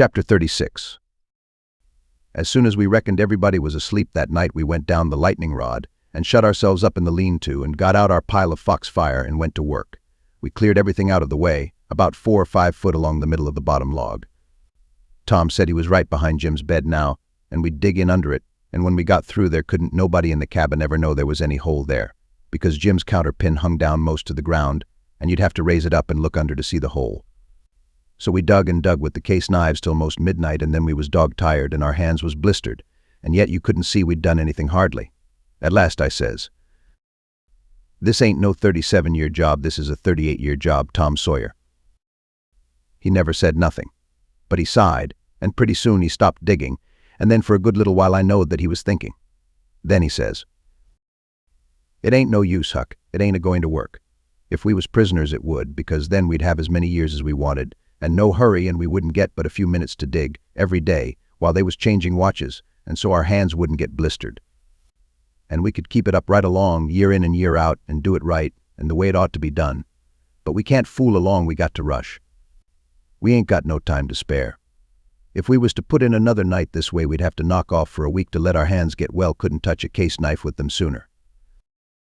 Chapter 36. As soon as we reckoned everybody was asleep that night, we went down the lightning rod and shut ourselves up in the lean-to and got out our pile of foxfire and went to work. We cleared everything out of the way, about 4 or 5 foot along the middle of the bottom log. Tom said he was right behind Jim's bed now, and we'd dig in under it, and when we got through there couldn't nobody in the cabin ever know there was any hole there, because Jim's counterpin hung down most to the ground, and you'd have to raise it up and look under to see the hole. So we dug and dug with the case knives till most midnight, and then we was dog-tired and our hands was blistered, and yet you couldn't see we'd done anything hardly. At last I says, "This ain't no 37-year job, this is a 38-year job, Tom Sawyer." He never said nothing, but he sighed, and pretty soon he stopped digging, and then for a good little while I knowed that he was thinking. Then he says, "It ain't no use, Huck, it ain't a-going to work. If we was prisoners it would, because then we'd have as many years as we wanted, and no hurry, and we wouldn't get but a few minutes to dig, every day, while they was changing watches, and so our hands wouldn't get blistered. And we could keep it up right along, year in and year out, and do it right, and the way it ought to be done. But we can't fool along, we got to rush. We ain't got no time to spare. If we was to put in another night this way, we'd have to knock off for a week to let our hands get well, couldn't touch a case knife with them sooner."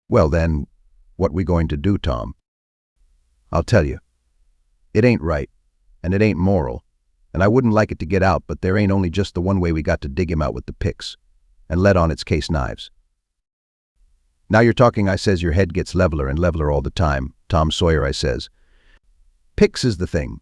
"Well then, what we going to do, Tom?" "I'll tell you. It ain't right, and it ain't moral, and I wouldn't like it to get out, but there ain't only just the one way we got to dig him out with the picks, and let on its case knives." "Now you're talking," I says. "Your head gets leveler and leveler all the time, Tom Sawyer," I says. "Picks is the thing,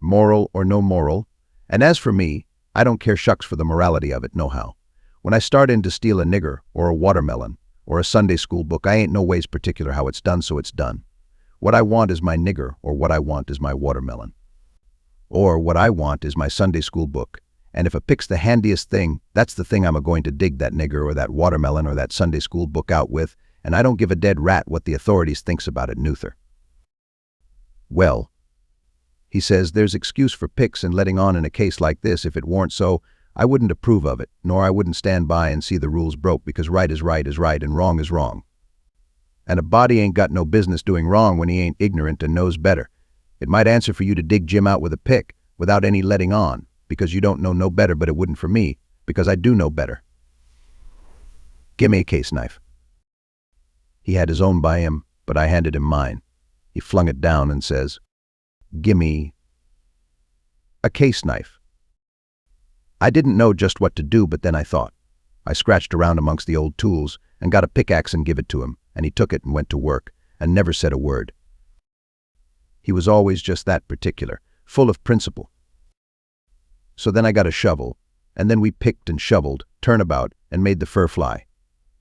moral or no moral, and as for me, I don't care shucks for the morality of it, nohow. When I start in to steal a nigger, or a watermelon, or a Sunday school book, I ain't no ways particular how it's done, so it's done. What I want is my nigger, or what I want is my watermelon. Or what I want is my Sunday school book, and if a pick's the handiest thing, that's the thing I'm a-going to dig that nigger or that watermelon or that Sunday school book out with, and I don't give a dead rat what the authorities thinks about it neuther." "Well," he says, "there's excuse for picks and letting on in a case like this. If it warn't so, I wouldn't approve of it, nor I wouldn't stand by and see the rules broke, because right is right and wrong is wrong. And a body ain't got no business doing wrong when he ain't ignorant and knows better. It might answer for you to dig Jim out with a pick, without any letting on, because you don't know no better, but it wouldn't for me, because I do know better. Gimme a case knife." He had his own by him, but I handed him mine. He flung it down and says, "Gimme a case knife." I didn't know just what to do, but then I thought. I scratched around amongst the old tools and got a pickaxe and give it to him, and he took it and went to work, and never said a word. He was always just that particular, full of principle. So then I got a shovel, and then we picked and shoveled, turnabout, and made the fur fly.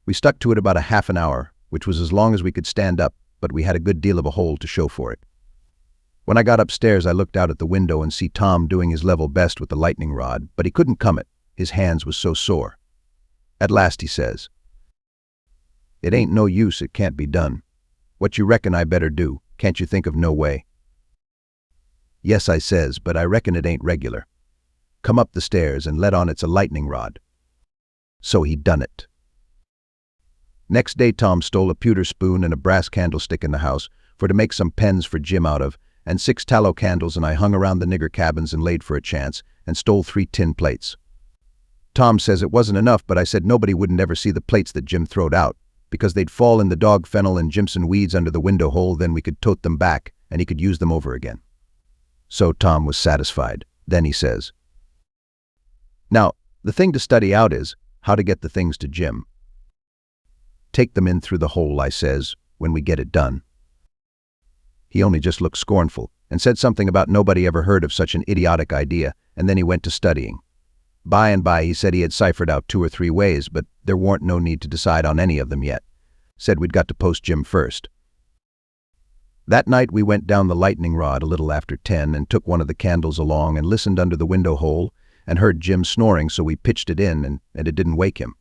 We stuck to it about a half an hour, which was as long as we could stand up, but we had a good deal of a hole to show for it. When I got upstairs, I looked out at the window and see Tom doing his level best with the lightning rod, but he couldn't come it. His hands was so sore. At last he says, "It ain't no use, it can't be done. What you reckon I better do? Can't you think of no way?" "Yes," I says, "but I reckon it ain't regular. Come up the stairs and let on it's a lightning rod." So he done it. Next day Tom stole a pewter spoon and a brass candlestick in the house for to make some pens for Jim out of, and 6 tallow candles, and I hung around the nigger cabins and laid for a chance, and stole 3 tin plates. Tom says it wasn't enough, but I said nobody wouldn't ever see the plates that Jim throwed out, because they'd fall in the dog fennel and Jimson weeds under the window hole, then we could tote them back, and he could use them over again. So Tom was satisfied. Then he says, "Now, the thing to study out is how to get the things to Jim. Take them in through the hole," I says, "when we get it done." He only just looked scornful and said something about nobody ever heard of such an idiotic idea, and then he went to studying. By and by he said he had ciphered out 2 or 3 ways, but there warn't no need to decide on any of them yet. Said we'd got to post Jim first. That night we went down the lightning rod a little after 10 and took one of the candles along and listened under the window hole and heard Jim snoring, so we pitched it in and it didn't wake him.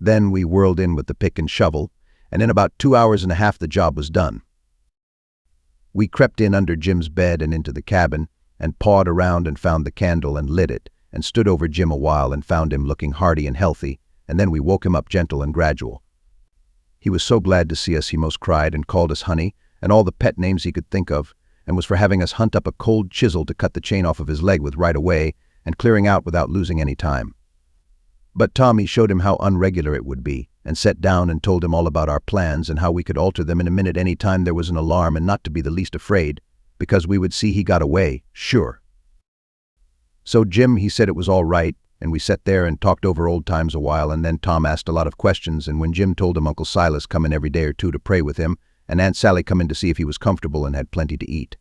Then we whirled in with the pick and shovel, and in about 2 hours and a half the job was done. We crept in under Jim's bed and into the cabin and pawed around and found the candle and lit it and stood over Jim a while and found him looking hearty and healthy, and then we woke him up gentle and gradual. He was so glad to see us he most cried and called us honey and all the pet names he could think of, and was for having us hunt up a cold chisel to cut the chain off of his leg with right away, and clearing out without losing any time. But Tommy showed him how unregular it would be, and sat down and told him all about our plans and how we could alter them in a minute any time there was an alarm, and not to be the least afraid, because we would see he got away, sure. So Jim, he said it was all right, and we sat there and talked over old times a while, and then Tom asked a lot of questions, and when Jim told him Uncle Silas come in every day or two to pray with him, and Aunt Sally come in to see if he was comfortable and had plenty to eat.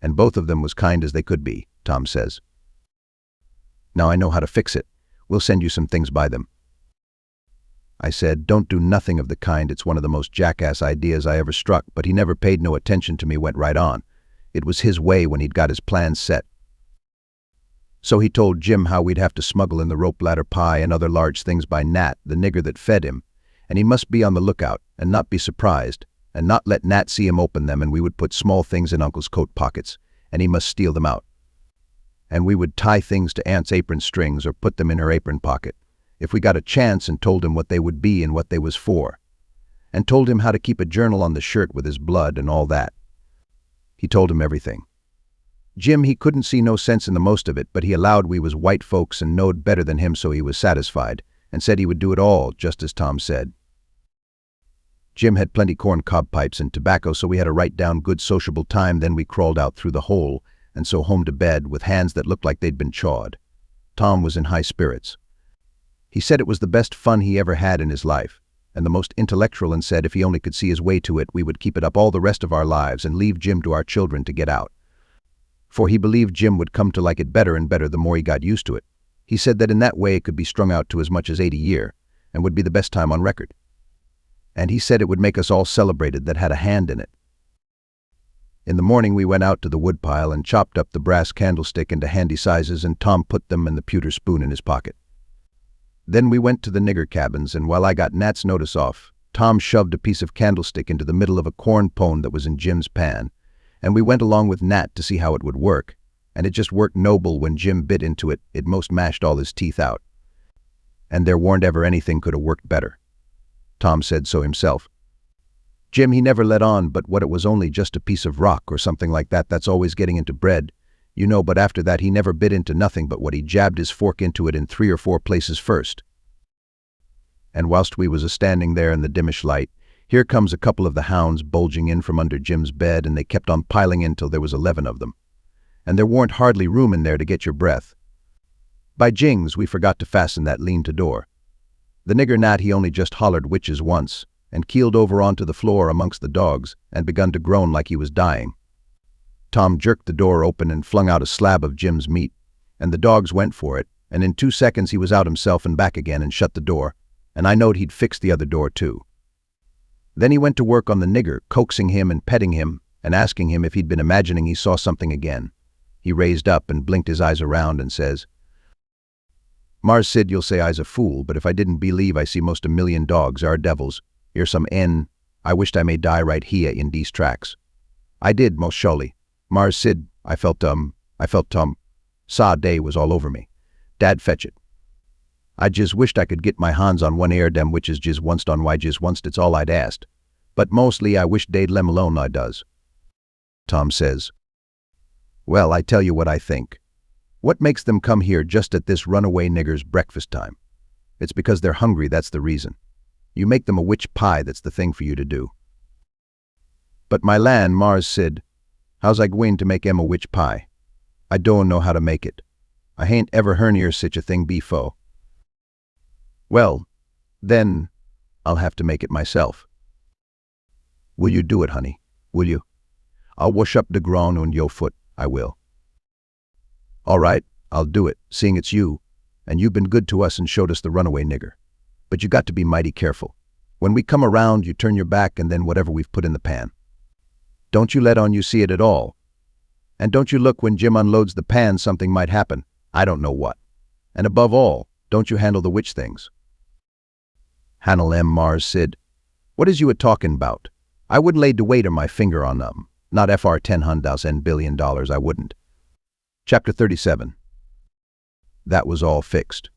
And both of them was kind as they could be, Tom says. Now I know how to fix it. We'll send you some things by them. I said, don't do nothing of the kind. It's one of the most jackass ideas I ever struck, but he never paid no attention to me, went right on. It was his way when he'd got his plans set. So he told Jim how we'd have to smuggle in the rope ladder pie and other large things by Nat, the nigger that fed him, and he must be on the lookout and not be surprised, and not let Nat see him open them, and we would put small things in Uncle's coat pockets, and he must steal them out. And we would tie things to Aunt's apron strings or put them in her apron pocket, if we got a chance, and told him what they would be and what they was for, and told him how to keep a journal on the shirt with his blood and all that. He told him everything. Jim, he couldn't see no sense in the most of it, but he allowed we was white folks and knowed better than him, so he was satisfied, and said he would do it all, just as Tom said. Jim had plenty corn cob pipes and tobacco, so we had a right down good sociable time. Then we crawled out through the hole, and so home to bed with hands that looked like they'd been chawed. Tom was in high spirits. He said it was the best fun he ever had in his life, and the most intellectual, and said if he only could see his way to it, we would keep it up all the rest of our lives and leave Jim to our children to get out. For he believed Jim would come to like it better and better the more he got used to it. He said that in that way it could be strung out to as much as 80 a year, and would be the best time on record. And he said it would make us all celebrated that had a hand in it. In the morning we went out to the woodpile and chopped up the brass candlestick into handy sizes, and Tom put them and the pewter spoon in his pocket. Then we went to the nigger cabins, and while I got Nat's notice off, Tom shoved a piece of candlestick into the middle of a corn pone that was in Jim's pan, and we went along with Nat to see how it would work, and it just worked noble. When Jim bit into it, it most mashed all his teeth out. And there warn't ever anything could have worked better. Tom said so himself. Jim, he never let on but what it was only just a piece of rock or something like that that's always getting into bread, you know, but after that he never bit into nothing but what he jabbed his fork into it in 3 or 4 places first. And whilst we was a-standing there in the dimmish light, here comes a couple of the hounds bulging in from under Jim's bed, and they kept on piling in till there was 11 of them. And there warn't hardly room in there to get your breath. By jings, we forgot to fasten that lean-to door. The nigger Nat, he only just hollered witches once, and keeled over onto the floor amongst the dogs, and begun to groan like he was dying. Tom jerked the door open and flung out a slab of Jim's meat, and the dogs went for it, and in 2 seconds he was out himself and back again and shut the door, and I knowed he'd fixed the other door too. Then he went to work on the nigger, coaxing him and petting him, and asking him if he'd been imagining he saw something again. He raised up and blinked his eyes around and says, "Mars Sid, you'll say I's a fool, but if I didn't believe I see most 1,000,000 dogs, are devils, here's some I wished I may die right here in these tracks. I did, most surely. Mars Sid, I felt saw day was all over me. Dad fetch it. I just wished I could get my hands on one ear dem witches just once on why just once, it's all I'd asked. But mostly I wish they'd lem alone, I does." Tom says, "Well, I tell you what I think. What makes them come here just at this runaway nigger's breakfast time? It's because they're hungry, that's the reason. You make them a witch pie, that's the thing for you to do." "But my land, Mars Sid, how's I going to make em a witch pie? I don't know how to make it. I hain't ever hearn ear such a thing before." "Well, then, I'll have to make it myself." "Will you do it, honey? Will you? I'll wash up the ground on your foot, I will." "All right, I'll do it, seeing it's you, and you've been good to us and showed us the runaway nigger. But you got to be mighty careful. When we come around, you turn your back and then whatever we've put in the pan. Don't you let on you see it at all. And don't you look when Jim unloads the pan, something might happen, I don't know what. And above all, don't you handle the witch things." "Handle em, Mars Sid. What is you a-talking about? I wouldn't lay de weight of my finger on them. Not FR 10 billion dollars, I wouldn't." Chapter 37. That was all fixed.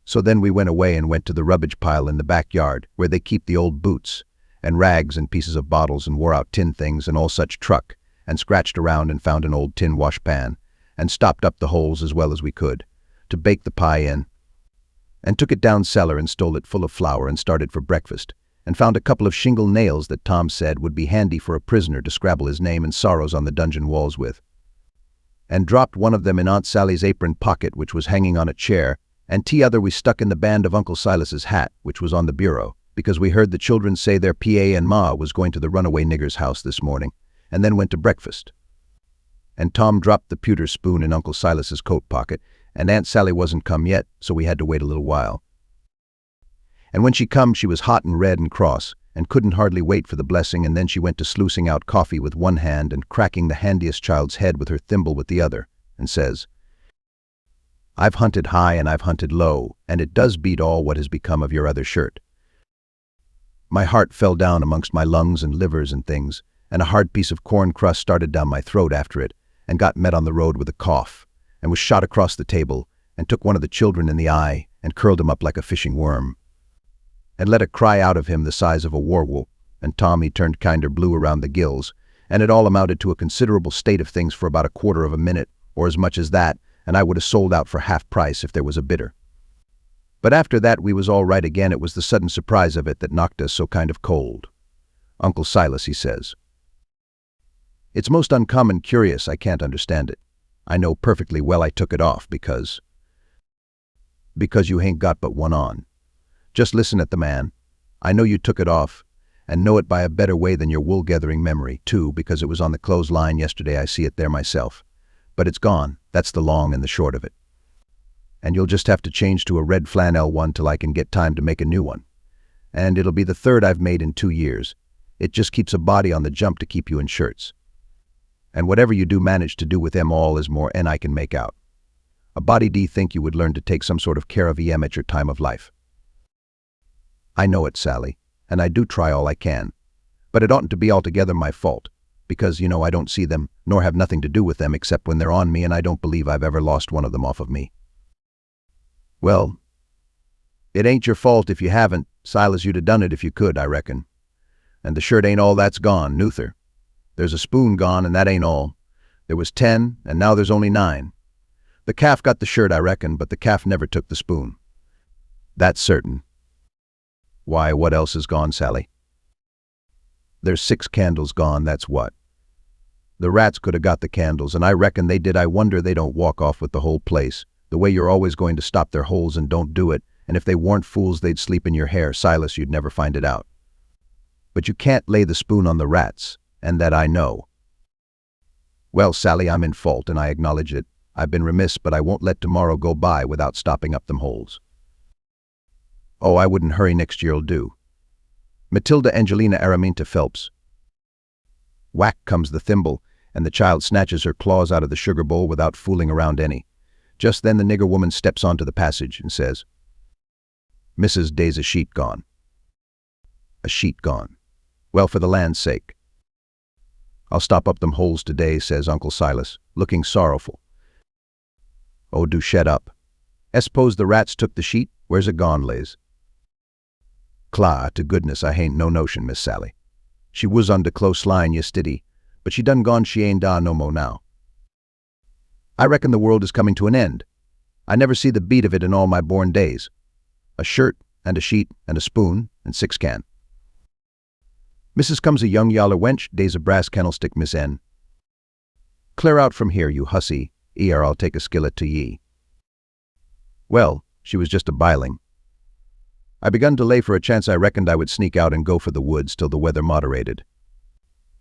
So then we went away and went to the rubbish pile in the backyard, where they keep the old boots, and rags and pieces of bottles and wore-out tin things and all such truck, and scratched around and found an old tin washpan, and stopped up the holes as well as we could, to bake the pie in, and took it down cellar and stole it full of flour and started for breakfast, and found a couple of shingle nails that Tom said would be handy for a prisoner to scrabble his name and sorrows on the dungeon walls with, and dropped one of them in Aunt Sally's apron pocket, which was hanging on a chair, and t'other we stuck in the band of Uncle Silas's hat, which was on the bureau, because we heard the children say their Pa and Ma was going to the runaway nigger's house this morning, and then went to breakfast. And Tom dropped the pewter spoon in Uncle Silas's coat pocket, and Aunt Sally wasn't come yet, so we had to wait a little while. And when she come, she was hot and red and cross, and couldn't hardly wait for the blessing, and then she went to sluicing out coffee with one hand and cracking the handiest child's head with her thimble with the other, and says, "I've hunted high and I've hunted low, and it does beat all what has become of your other shirt." My heart fell down amongst my lungs and livers and things, and a hard piece of corn crust started down my throat after it, and got met on the road with a cough, and was shot across the table, and took one of the children in the eye, and curled him up like a fishing worm, and let a cry out of him the size of a war-whoop, and Tom he turned kinder blue around the gills, and it all amounted to a considerable state of things for about a quarter of a minute, or as much as that, and I would have sold out for half price if there was a bidder. But after that we was all right again. It was the sudden surprise of it that knocked us so kind of cold. Uncle Silas, he says, "It's most uncommon curious, I can't understand it. I know perfectly well I took it off because you hain't got but one on. Just listen at the man. I know you took it off, and know it by a better way than your wool-gathering memory, too, because it was on the clothesline yesterday. I see it there myself. But it's gone, that's the long and the short of it. And you'll just have to change to a red flannel one till I can get time to make a new one. And it'll be the third I've made in 2 years. It just keeps a body on the jump to keep you in shirts. And whatever you do manage to do with them all is more 'n I can make out. A body do think you would learn to take some sort of care of em at your time of life." "I know it, Sally, and I do try all I can. But it oughtn't to be altogether my fault, because, you know, I don't see them, nor have nothing to do with them except when they're on me, and I don't believe I've ever lost one of them off of me." "Well, it ain't your fault if you haven't, Silas. You'd have done it if you could, I reckon. And the shirt ain't all that's gone, neuther. There's a spoon gone, and that ain't all. There was 10, and now there's only 9. The calf got the shirt, I reckon, but the calf never took the spoon. That's certain." "Why, what else is gone, Sally?" "There's 6 candles gone, that's what. The rats could have got the candles, and I reckon they did. I wonder they don't walk off with the whole place, the way you're always going to stop their holes and don't do it, and if they weren't fools they'd sleep in your hair, Silas. You'd never find it out. But you can't lay the spoon on the rats, and that I know." "Well, Sally, I'm in fault, and I acknowledge it. I've been remiss, but I won't let tomorrow go by without stopping up them holes." "Oh, I wouldn't hurry. Next year'll do. Matilda Angelina Araminta Phelps." Whack comes the thimble, and the child snatches her claws out of the sugar bowl without fooling around any. Just then the nigger woman steps onto the passage and says, "Mrs. Day's a sheet gone." "A sheet gone? Well, for the land's sake." "I'll stop up them holes today," says Uncle Silas, looking sorrowful. "Oh, do shet up. I s'pose the rats took the sheet? Where's it gone, Liz?" "Cla, to goodness, I hain't no notion, Miss Sally. She was on de close line yestiddy, but she done gone. She ain't da no mo now. I reckon the world is coming to an end. I never see the beat of it in all my born days. A shirt, and a sheet, and a spoon, and 6 can. Mrs. comes a young yaller wench, days a brass candlestick, Miss N. Clear out from here, you hussy, ere I'll take a skillet to ye." Well, she was just a biling. I begun to lay for a chance. I reckoned I would sneak out and go for the woods till the weather moderated.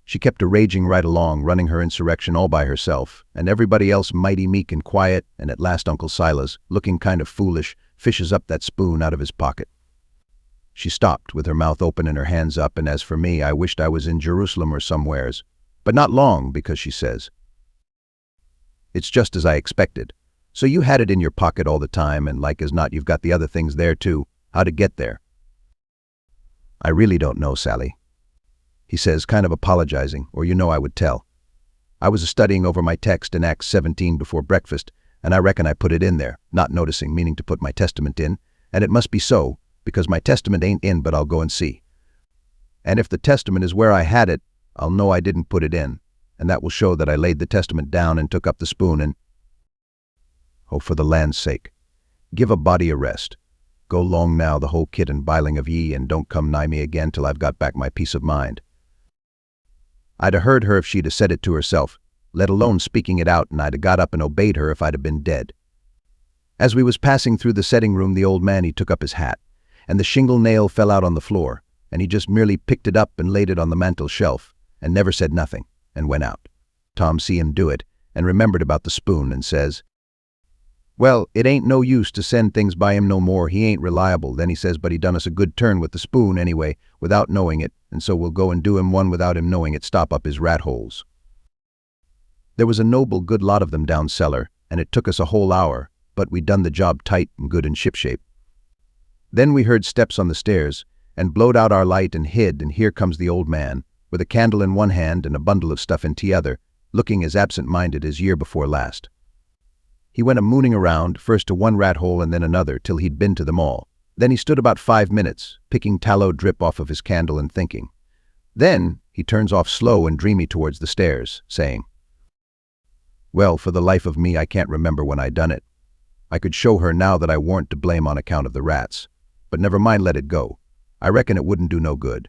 She kept a raging right along, running her insurrection all by herself, and everybody else mighty meek and quiet, and at last Uncle Silas, looking kind of foolish, fishes up that spoon out of his pocket. She stopped with her mouth open and her hands up, and as for me, I wished I was in Jerusalem or somewheres, but not long, because she says, "It's just as I expected. So you had it in your pocket all the time, and like as not you've got the other things there too. How'd it get there?" "I really don't know, Sally," he says, kind of apologizing, or you know I would tell. "I was studying over my text in Acts 17 before breakfast, and I reckon I put it in there, not noticing, meaning to put my testament in, and it must be so, because my testament ain't in, but I'll go and see. And if the testament is where I had it, I'll know I didn't put it in, and that will show that I laid the testament down and took up the spoon and—" Oh, for the land's sake, give a body a rest. Go long now, the whole kit and biling of ye, and don't come nigh me again till I've got back my peace of mind. I'd a heard her if she'd a said it to herself, let alone speaking it out, and I'd a got up and obeyed her if I'd a been dead. As we was passing through the setting room, the old man, he took up his hat, and the shingle nail fell out on the floor, and he just merely picked it up and laid it on the mantel shelf, and never said nothing, and went out. Tom see him do it, and remembered about the spoon, and says, "Well, it ain't no use to send things by him no more, he ain't reliable." Then he says, "But he done us a good turn with the spoon anyway, without knowing it, and so we'll go and do him one without him knowing it, stop up his rat holes." There was a noble good lot of them down cellar, and it took us a whole hour, but we done the job tight and good and shipshape. Then we heard steps on the stairs, and blowed out our light and hid, and here comes the old man, with a candle in one hand and a bundle of stuff in t'other, looking as absent-minded as year before last. He went a-mooning around, first to one rat hole and then another, till he'd been to them all. Then he stood about 5 minutes, picking tallow drip off of his candle and thinking. Then he turns off slow and dreamy towards the stairs, saying, "Well, for the life of me, I can't remember when I done it. I could show her now that I warn't to blame on account of the rats. But never mind, let it go. I reckon it wouldn't do no good."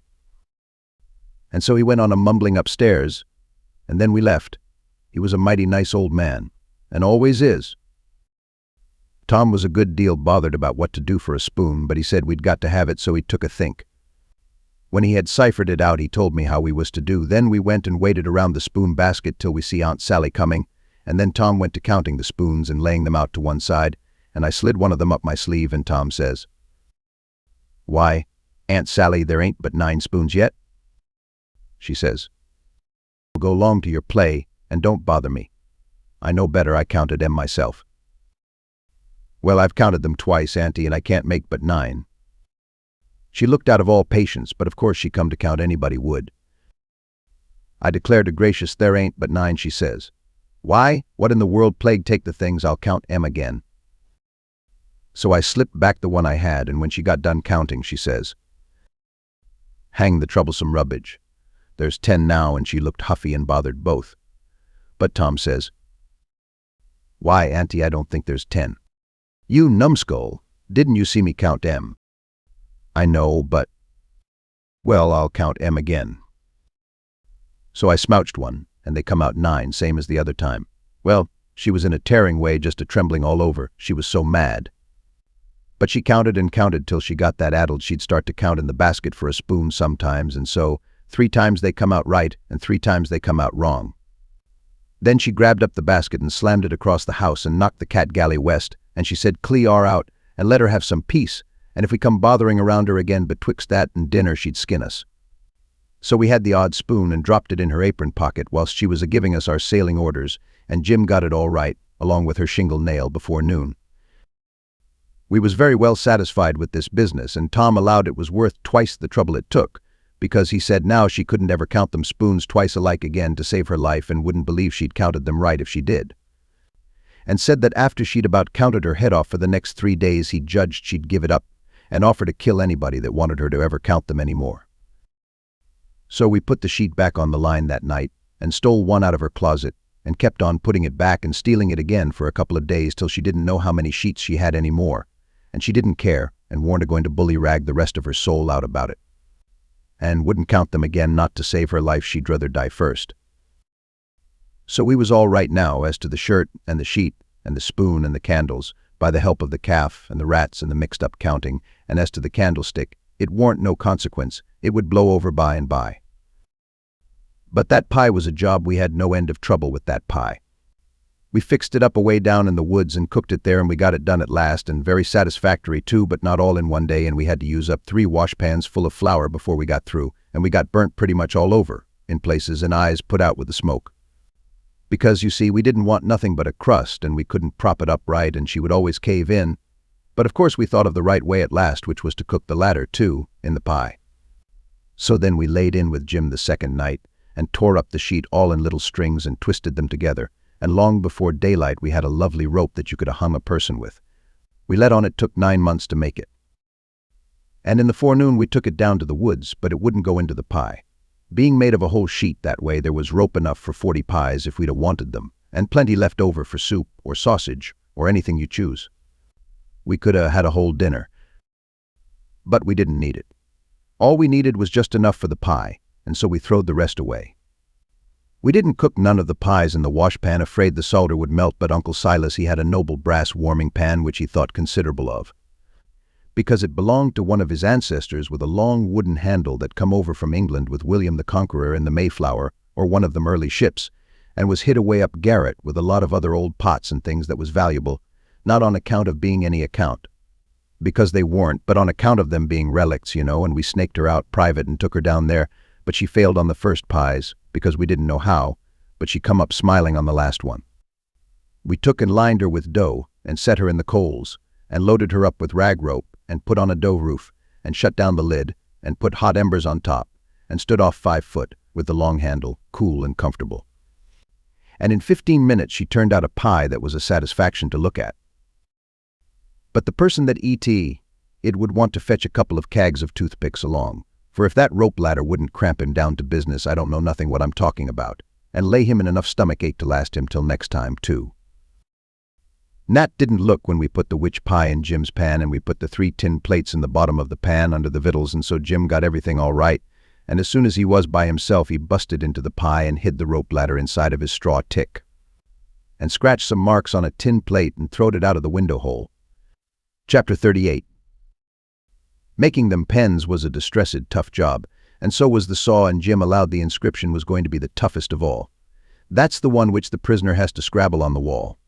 And so he went on mumbling upstairs, and then we left. He was a mighty nice old man, and always is. Tom was a good deal bothered about what to do for a spoon, but he said we'd got to have it, so he took a think. When he had ciphered it out, he told me how we was to do. Then we went and waited around the spoon basket till we see Aunt Sally coming, and then Tom went to counting the spoons and laying them out to one side, and I slid one of them up my sleeve, and Tom says, "Why, Aunt Sally, there ain't but 9 spoons yet." She says, "Go long to your play, and don't bother me. I know better, I counted them myself." "Well, I've counted them twice, Auntie, and I can't make but 9. She looked out of all patience, but of course she come to count anybody would. "I declare to gracious, there ain't but 9, she says. "Why, what in the world, plague take the things, I'll count 'em again." So I slipped back the one I had, and when she got done counting, she says, "Hang the troublesome rubbish. There's 10 now," and she looked huffy and bothered both. But Tom says, "Why, Auntie, I don't think there's 10. You numbskull, didn't you see me count 'em?" "I know, but—" "Well, I'll count 'em again." So I smouched one, and they come out 9, same as the other time. Well, she was in a tearing way, just a trembling all over, she was so mad. But she counted and counted till she got that addled she'd start to count in the basket for a spoon sometimes, and so 3 times they come out right, and 3 times they come out wrong. Then she grabbed up the basket and slammed it across the house and knocked the cat galley west, and she said, "Clee our out, and let her have some peace, and if we come bothering around her again betwixt that and dinner, she'd skin us." So we had the odd spoon and dropped it in her apron pocket whilst she was a-giving us our sailing orders, and Jim got it all right, along with her shingle nail, before noon. We was very well satisfied with this business, and Tom allowed it was worth twice the trouble it took, because he said now she couldn't ever count them spoons twice alike again to save her life, and wouldn't believe she'd counted them right if she did. And said that after she'd about counted her head off for the next 3 days, he judged she'd give it up and offer to kill anybody that wanted her to ever count them anymore. So we put the sheet back on the line that night and stole one out of her closet and kept on putting it back and stealing it again for a couple of days till she didn't know how many sheets she had anymore, and she didn't care and warned her going to bully-rag the rest of her soul out about it, and wouldn't count them again, not to save her life, she'd rather die first. So we was all right now as to the shirt and the sheet and the spoon and the candles, by the help of the calf and the rats and the mixed-up counting, and as to the candlestick, it warn't no consequence, it would blow over by and by. But that pie was a job. We had no end of trouble with that pie. We fixed it up away down in the woods and cooked it there, and we got it done at last, and very satisfactory too, but not all in one day, and we had to use up 3 washpans full of flour before we got through, and we got burnt pretty much all over, in places, and eyes put out with the smoke. Because, you see, we didn't want nothing but a crust, and we couldn't prop it up right, and she would always cave in. But of course we thought of the right way at last, which was to cook the latter, too, in the pie. So then we laid in with Jim the second night, and tore up the sheet all in little strings and twisted them together, and long before daylight we had a lovely rope that you could hung a person with. We let on it took 9 months to make it. And in the forenoon we took it down to the woods, but it wouldn't go into the pie. Being made of a whole sheet that way, there was rope enough for 40 pies if we'd a wanted them, and plenty left over for soup or sausage or anything you choose. We coulda had a whole dinner, but we didn't need it. All we needed was just enough for the pie, and so we throwed the rest away. We didn't cook none of the pies in the washpan, afraid the solder would melt, but Uncle Silas he had a noble brass warming pan which he thought considerable of, because it belonged to one of his ancestors with a long wooden handle that come over from England with William the Conqueror in the Mayflower or one of them early ships, and was hid away up garret with a lot of other old pots and things that was valuable, not on account of being any account, because they weren't, but on account of them being relics, you know, and we snaked her out private and took her down there, but she failed on the first pies, because we didn't know how, but she come up smiling on the last one. We took and lined her with dough and set her in the coals, and loaded her up with rag rope, and put on a dough roof, and shut down the lid, and put hot embers on top, and stood off 5 foot, with the long handle, cool and comfortable. And in 15 minutes she turned out a pie that was a satisfaction to look at. But the person that it would want to fetch a couple of cags of toothpicks along, for if that rope ladder wouldn't cramp him down to business, I don't know nothing what I'm talking about, and lay him in enough stomach ache to last him till next time, too. Nat didn't look when we put the witch pie in Jim's pan, and we put the 3 tin plates in the bottom of the pan under the victuals, and so Jim got everything all right, and as soon as he was by himself he busted into the pie and hid the rope ladder inside of his straw tick, and scratched some marks on a tin plate and throwed it out of the window hole. Chapter 38. Making them pens was a distressed, tough job, and so was the saw, and Jim allowed the inscription was going to be the toughest of all. That's the one which the prisoner has to scrabble on the wall.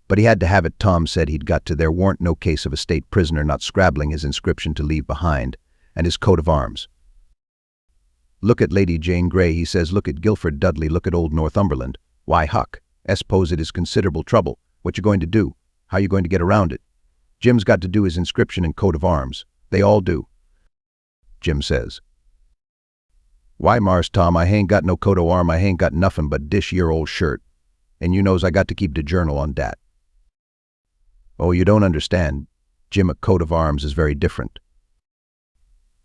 But he had to have it. Tom said he'd got to. There weren't no case of a state prisoner not scrabbling his inscription to leave behind, and his coat of arms. Look at Lady Jane Grey, he says. Look at Guilford Dudley. Look at old Northumberland. Why, Huck, suppose it is considerable trouble. What you going to do? How you going to get around it? Jim's got to do his inscription and coat of arms. They all do. Jim says. Why, Mars Tom, I hain't got no coat o' arm. I hain't got nuffin but dish year old shirt. And you knows I got to keep de journal on dat. Oh, you don't understand. Jim, a coat of arms is very different.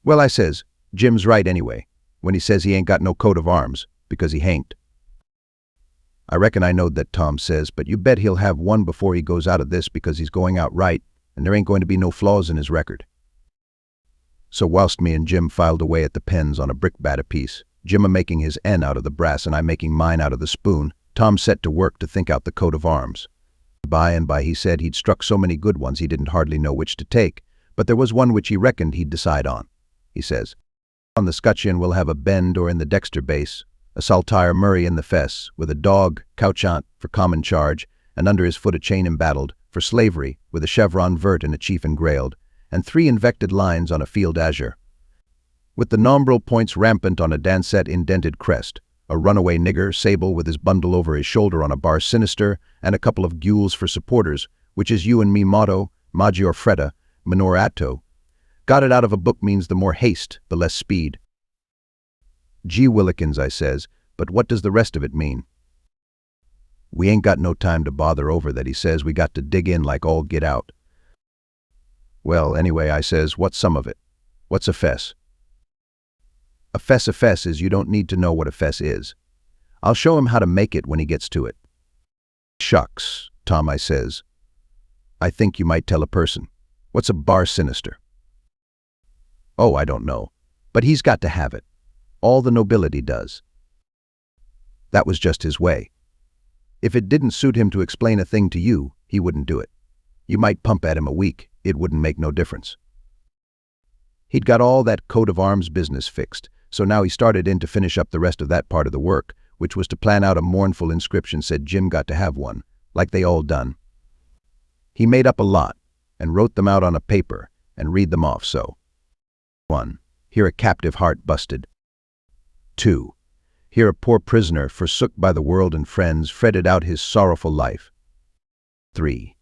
Well, I says, Jim's right anyway, when he says he ain't got no coat of arms, because he hain't. I reckon I knowed that, Tom says, but you bet he'll have one before he goes out of this, because he's going out right, and there ain't going to be no flaws in his record. So whilst me and Jim filed away at the pens on a brickbat apiece, Jim a-making his N out of the brass and I making mine out of the spoon, Tom set to work to think out the coat of arms. By and by he said he'd struck so many good ones he didn't hardly know which to take, but there was one which he reckoned he'd decide on. He says, on the scutcheon we'll have a bend or in the dexter base, a saltire Murray in the fess, with a dog, couchant, for common charge, and under his foot a chain embattled, for slavery, with a chevron vert and a chief engrailed, and 3 invected lines on a field azure, with the nombril points rampant on a dancet indented crest, a runaway nigger sable with his bundle over his shoulder on a bar sinister, and a couple of gules for supporters, which is you and me motto, Magior Freda, minor atto. Got it out of a book means the more haste, the less speed. Gee Willikins, I says, but what does the rest of it mean? We ain't got no time to bother over that, he says. We got to dig in like all get out. Well, anyway, I says, what's some of it? What's a fess? A fess is you don't need to know what a fess is. I'll show him how to make it when he gets to it. Shucks, Tom, I says. I think you might tell a person. What's a bar sinister? Oh, I don't know. But he's got to have it. All the nobility does. That was just his way. If it didn't suit him to explain a thing to you, he wouldn't do it. You might pump at him a week. It wouldn't make no difference. He'd got all that coat of arms business fixed, so now he started in to finish up the rest of that part of the work, which was to plan out a mournful inscription. Said Jim got to have one, like they all done. He made up a lot, and wrote them out on a paper, and read them off so. 1. Here a captive heart busted. 2. Here a poor prisoner, forsook by the world and friends, fretted out his sorrowful life. 3.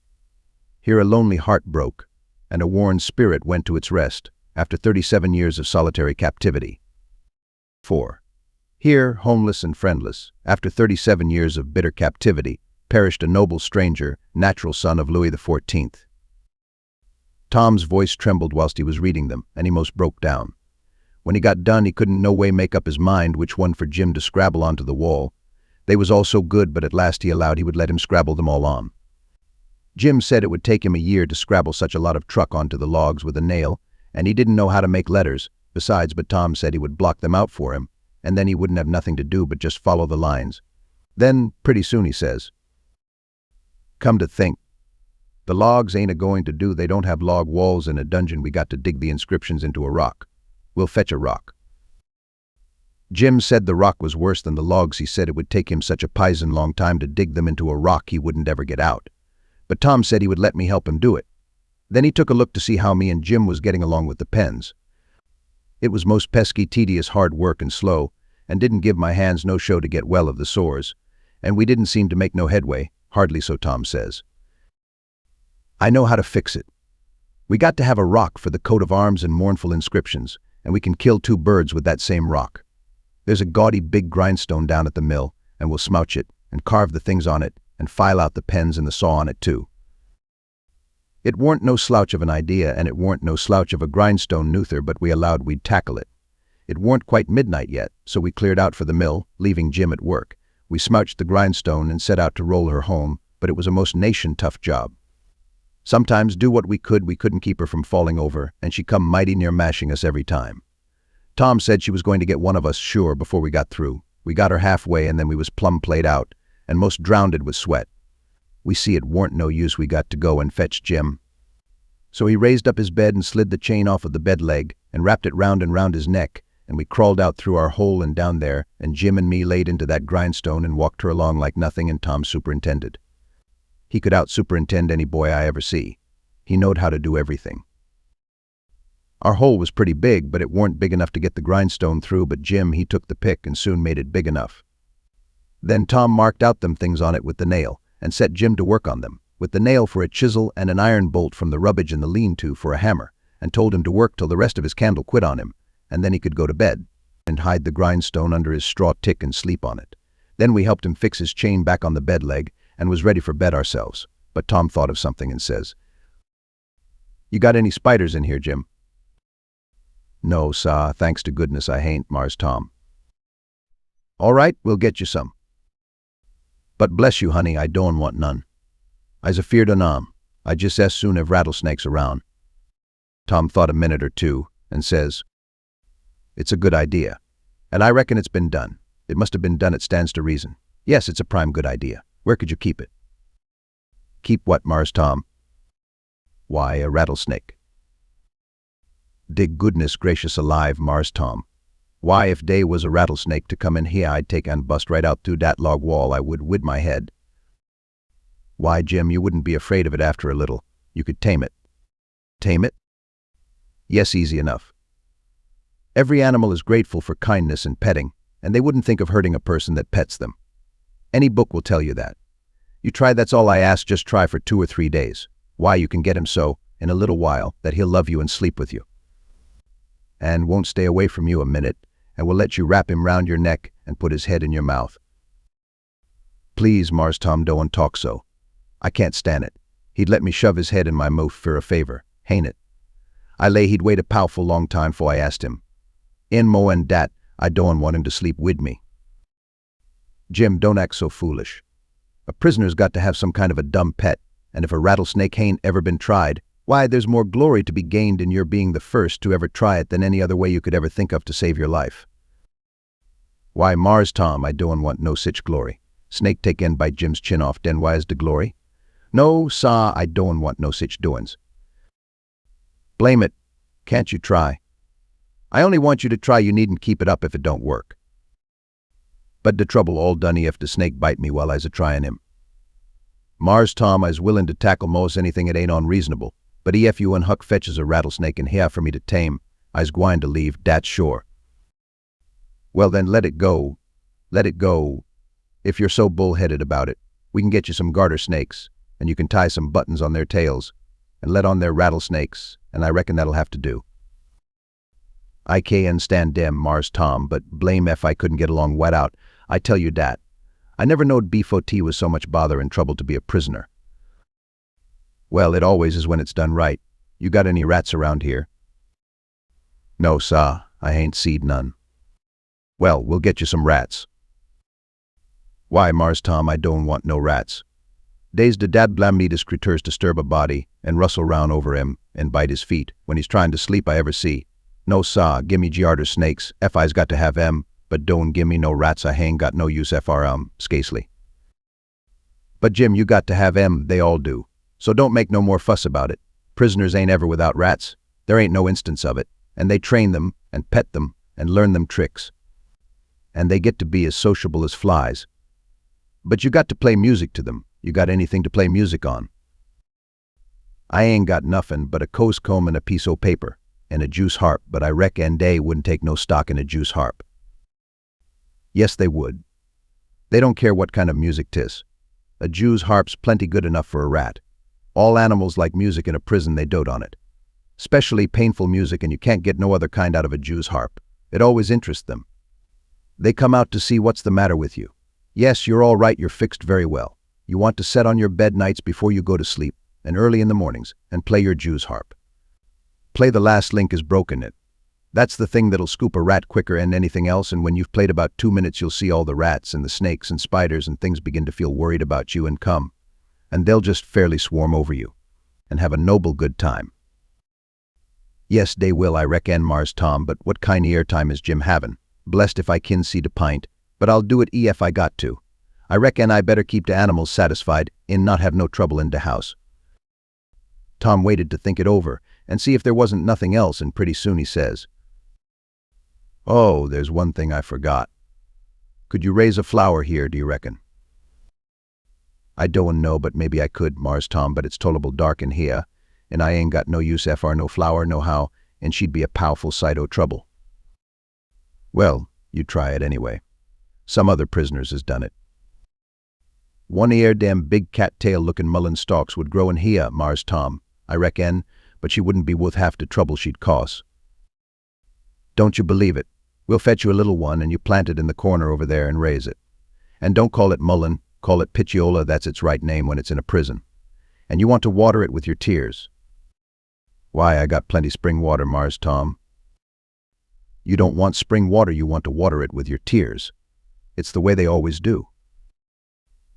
Here a lonely heart broke, and a worn spirit went to its rest, after 37 years of solitary captivity. 4. Here, homeless and friendless, after 37 years of bitter captivity, perished a noble stranger, natural son of Louis XIV. Tom's voice trembled whilst he was reading them, and he most broke down. When he got done, he couldn't no way make up his mind which one for Jim to scrabble onto the wall. They was all so good, but at last he allowed he would let him scrabble them all on. Jim said it would take him a year to scrabble such a lot of truck onto the logs with a nail, and he didn't know how to make letters, besides, but Tom said he would block them out for him, and then he wouldn't have nothing to do but just follow the lines. Then, pretty soon, he says, "Come to think, the logs ain't a-going to do. They don't have log walls in a dungeon. We got to dig the inscriptions into a rock. We'll fetch a rock." Jim said the rock was worse than the logs. He said it would take him such a pison long time to dig them into a rock he wouldn't ever get out. But Tom said he would let me help him do it. Then he took a look to see how me and Jim was getting along with the pens. It was most pesky tedious hard work and slow, and didn't give my hands no show to get well of the sores, and we didn't seem to make no headway, hardly so Tom says. "I know how to fix it. We got to have a rock for the coat of arms and mournful inscriptions, and we can kill 2 birds with that same rock. There's a gaudy big grindstone down at the mill, and we'll smouch it, and carve the things on it, and file out the pens and the saw on it too." It warn't no slouch of an idea, and it warn't no slouch of a grindstone neither, but we allowed we'd tackle it. It warn't quite midnight yet, so we cleared out for the mill, leaving Jim at work. We smouched the grindstone and set out to roll her home, but it was a most nation-tough job. Sometimes, do what we couldn't keep her from falling over, and she come mighty near mashing us every time. Tom said she was going to get one of us sure before we got through. We got her halfway, and then we was plumb played out, and most drownded with sweat. We see it warn't no use. We got to go and fetch Jim. So he raised up his bed and slid the chain off of the bed leg and wrapped it round and round his neck, and we crawled out through our hole and down there, and Jim and me laid into that grindstone and walked her along like nothing, and Tom superintended. He could out-superintend any boy I ever see. He knowed how to do everything. Our hole was pretty big, but it warn't big enough to get the grindstone through, but Jim, he took the pick and soon made it big enough. Then Tom marked out them things on it with the nail, and set Jim to work on them, with the nail for a chisel and an iron bolt from the rubbish in the lean-to for a hammer, and told him to work till the rest of his candle quit on him, and then he could go to bed, and hide the grindstone under his straw tick and sleep on it. Then we helped him fix his chain back on the bed leg, and was ready for bed ourselves. But Tom thought of something and says, "You got any spiders in here, Jim?" "No, sah, thanks to goodness I hain't, Mars Tom." "All right, we'll get you some. But bless you, honey, I don't want none. I's afeard on 'em. I just as soon have rattlesnakes around." Tom thought a minute or two and says, "It's a good idea, and I reckon it's been done. It must have been done, it stands to reason. Yes, it's a prime good idea. Where could you keep it?" "Keep what, Mars Tom?" "Why, a rattlesnake." "Dig goodness gracious alive, Mars Tom. Why, if dey was a rattlesnake to come in here, I'd take and bust right out through dat log wall, I would, wid my head." "Why, Jim, you wouldn't be afraid of it after a little. You could tame it." "Tame it?" "Yes, easy enough. Every animal is grateful for kindness and petting, and they wouldn't think of hurting a person that pets them. Any book will tell you that. You try, that's all I ask, just try for 2 or 3 days. Why, you can get him so, in a little while, that he'll love you and sleep with you. And won't stay away from you a minute, and will let you wrap him round your neck and put his head in your mouth." "Please, Mars Tom, don't talk so. I can't stand it. He'd let me shove his head in my mouth for a favor, hain't it? I lay he'd wait a powerful long time 'fore I asked him. In mo and dat, I don't want him to sleep wid me." "Jim, don't act so foolish. A prisoner's got to have some kind of a dumb pet, and if a rattlesnake hain't ever been tried, why, there's more glory to be gained in your being the first to ever try it than any other way you could ever think of to save your life." "Why, Mars Tom, I don't want no sich glory. Snake take and bite Jim's chin off, den why is de glory? No, sah, I don't want no sich doin's." "Blame it. Can't you try? I only want you to try. You needn't keep it up if it don't work." "But de trouble all done if de snake bite me while I's a-tryin' him." "Mars Tom, I's willin' to tackle mos anything it ain't unreasonable, but ef you and Huck fetches a rattlesnake in here for me to tame, I's gwine to leave, dat's sure." "Well then, let it go. Let it go. If you're so bull-headed about it, we can get you some garter snakes, and you can tie some buttons on their tails, and let on their rattlesnakes, and I reckon that'll have to do." "I can't stand dem, Mars Tom, but blame ef I couldn't get along wet out. I tell you dat. I never knowed B.O.T. was so much bother and trouble to be a prisoner." "Well, it always is when it's done right. You got any rats around here?" "No, sah, I ain't seed none." "Well, we'll get you some rats." "Why, Mars Tom, I don't want no rats." Days de dad blam need his creatures disturb a body and rustle round over him and bite his feet when he's trying to sleep I ever see. No saw, gimme giarter snakes, I's got to have em, but don't gimme no rats I hain't got no use for scasely. But Jim, you got to have em, they all do. So don't make no more fuss about it. Prisoners ain't ever without rats. There ain't no instance of it. And they train them, and pet them, and learn them tricks. And they get to be as sociable as flies. But you got to play music to them. You got anything to play music on? I ain't got nothing but a combs and a piece o' paper, and a juice harp, but I reckon they wouldn't take no stock in a juice harp. Yes, they would. They don't care what kind of music 'tis. A Jew's harp's plenty good enough for a rat. All animals like music in a prison, they dote on it. Especially painful music, and you can't get no other kind out of a Jew's harp. It always interests them. They come out to see what's the matter with you. Yes, you're all right, you're fixed very well. You want to set on your bed nights before you go to sleep, and early in the mornings, and play your Jew's harp. Play The Last Link Is Broken It. That's the thing that'll scoop a rat quicker than anything else, and when you've played about 2 minutes you'll see all the rats and the snakes and spiders and things begin to feel worried about you and come. And they'll just fairly swarm over you, and have a noble good time. Yes, they will, I reckon, Mars Tom, but what kind of airtime is Jim havin'? Blessed if I kin see the pint, but I'll do it if I got to. I reckon I better keep the animals satisfied and not have no trouble in the house. Tom waited to think it over and see if there wasn't nothing else, and pretty soon he says, "Oh, there's one thing I forgot. Could you raise a flower here, do you reckon?" "I don't know, but maybe I could, Mars Tom, but it's tolerable dark in here, and I ain't got no use for no flower nohow, and she'd be a powerful sight o' trouble." "Well, you try it anyway. Some other prisoners has done it." "One ear dem big cat-tail-looking mullein stalks would grow in here, Mars Tom, I reckon, but she wouldn't be worth half the trouble she'd cost." "Don't you believe it. We'll fetch you a little one, and you plant it in the corner over there and raise it. And don't call it mullein, call it pitiola, that's its right name when it's in a prison. And you want to water it with your tears." "Why, I got plenty spring water, Mars Tom." "You don't want spring water, you want to water it with your tears. It's the way they always do."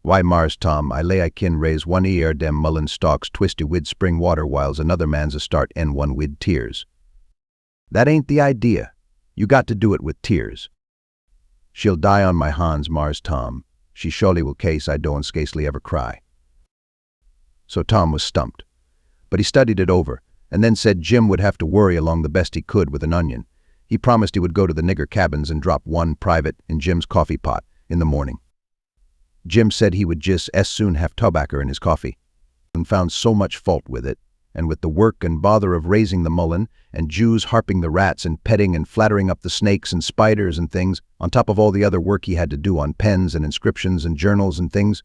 "Why, Mars Tom, I lay I kin raise one ear dem mullein stalks twisty wid spring water whiles another man's a start en one wid tears." "That ain't the idea. You got to do it with tears." "She'll die on my hands, Mars Tom. She surely will case I don't scasely ever cry." So Tom was stumped. But he studied it over, and then said Jim would have to worry along the best he could with an onion. He promised he would go to the nigger cabins and drop one private in Jim's coffee pot in the morning. Jim said he would just as soon have tobacco in his coffee, and found so much fault with it, and with the work and bother of raising the mullein, and Jews harping the rats and petting and flattering up the snakes and spiders and things, on top of all the other work he had to do on pens and inscriptions and journals and things,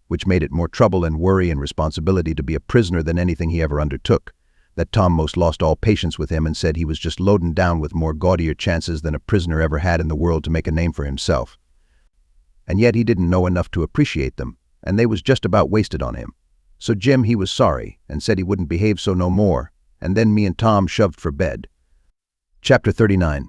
which made it more trouble and worry and responsibility to be a prisoner than anything he ever undertook, that Tom most lost all patience with him and said he was just loading down with more gaudier chances than a prisoner ever had in the world to make a name for himself. And yet he didn't know enough to appreciate them, and they was just about wasted on him. So Jim, he was sorry, and said he wouldn't behave so no more, and then me and Tom shoved for bed. Chapter 39.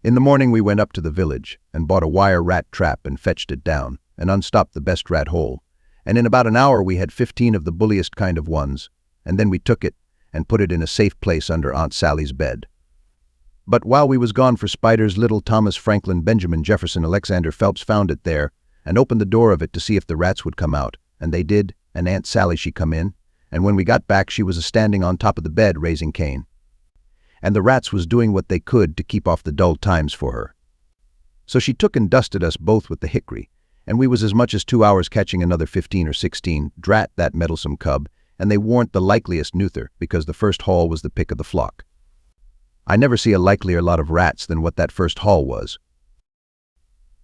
In the morning we went up to the village, and bought a wire rat trap and fetched it down, and unstopped the best rat hole, and in about an hour we had 15 of the bulliest kind of ones, and then we took it, and put it in a safe place under Aunt Sally's bed. But while we was gone for spiders, little Thomas Franklin Benjamin Jefferson Alexander Phelps found it there, and opened the door of it to see if the rats would come out, and they did, and Aunt Sally she come in, and when we got back she was a-standing on top of the bed raising Cain. And the rats was doing what they could to keep off the dull times for her. So she took and dusted us both with the hickory, and we was as much as 2 hours catching another 15 or 16, drat that meddlesome cub, and they warn't the likeliest neuther, because the first haul was the pick of the flock. I never see a likelier lot of rats than what that first haul was.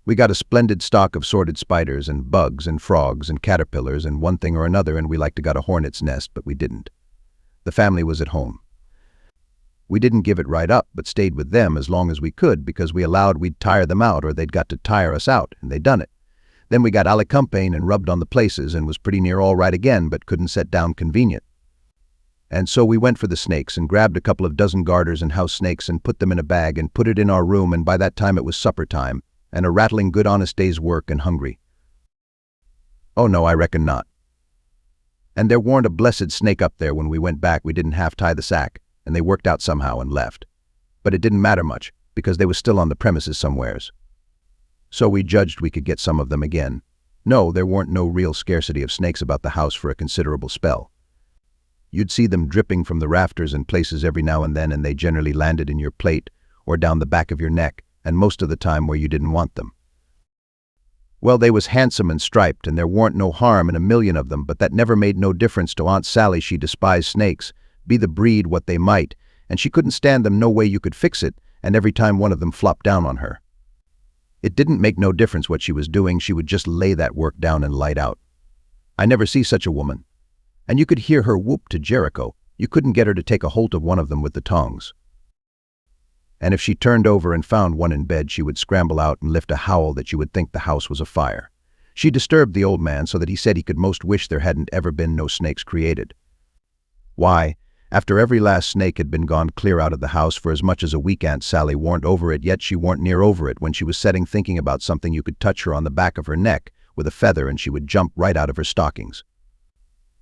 We got a splendid stock of sorted spiders and bugs and frogs and caterpillars and one thing or another, and we like to got a hornet's nest, but we didn't. The family was at home. We didn't give it right up, but stayed with them as long as we could, because we allowed we'd tire them out or they'd got to tire us out, and they done it. Then we got alicampane and rubbed on the places and was pretty near all right again, but couldn't set down convenient. And so we went for the snakes and grabbed a couple of dozen garters and house snakes and put them in a bag and put it in our room, and by that time it was supper time, and a rattling good honest day's work and hungry. Oh no, I reckon not. And there warn't a blessed snake up there when we went back. We didn't half tie the sack, and they worked out somehow and left. But it didn't matter much, because they was still on the premises somewheres. So we judged we could get some of them again. No, there warn't no real scarcity of snakes about the house for a considerable spell. You'd see them dripping from the rafters in places every now and then, and they generally landed in your plate or down the back of your neck, and most of the time where you didn't want them. Well, they was handsome and striped, and there warn't no harm in a million of them, but that never made no difference to Aunt Sally. She despised snakes, be the breed what they might, and she couldn't stand them no way you could fix it, and every time one of them flopped down on her. It didn't make no difference what she was doing, she would just lay that work down and light out. I never see such a woman. And you could hear her whoop to Jericho. You couldn't get her to take a holt of one of them with the tongs. And if she turned over and found one in bed, she would scramble out and lift a howl that you would think the house was afire. She disturbed the old man so that he said he could most wish there hadn't ever been no snakes created. Why, after every last snake had been gone clear out of the house for as much as a week, Aunt Sally warn't over it, yet she warn't near over it when she was setting thinking about something. You could touch her on the back of her neck with a feather and she would jump right out of her stockings.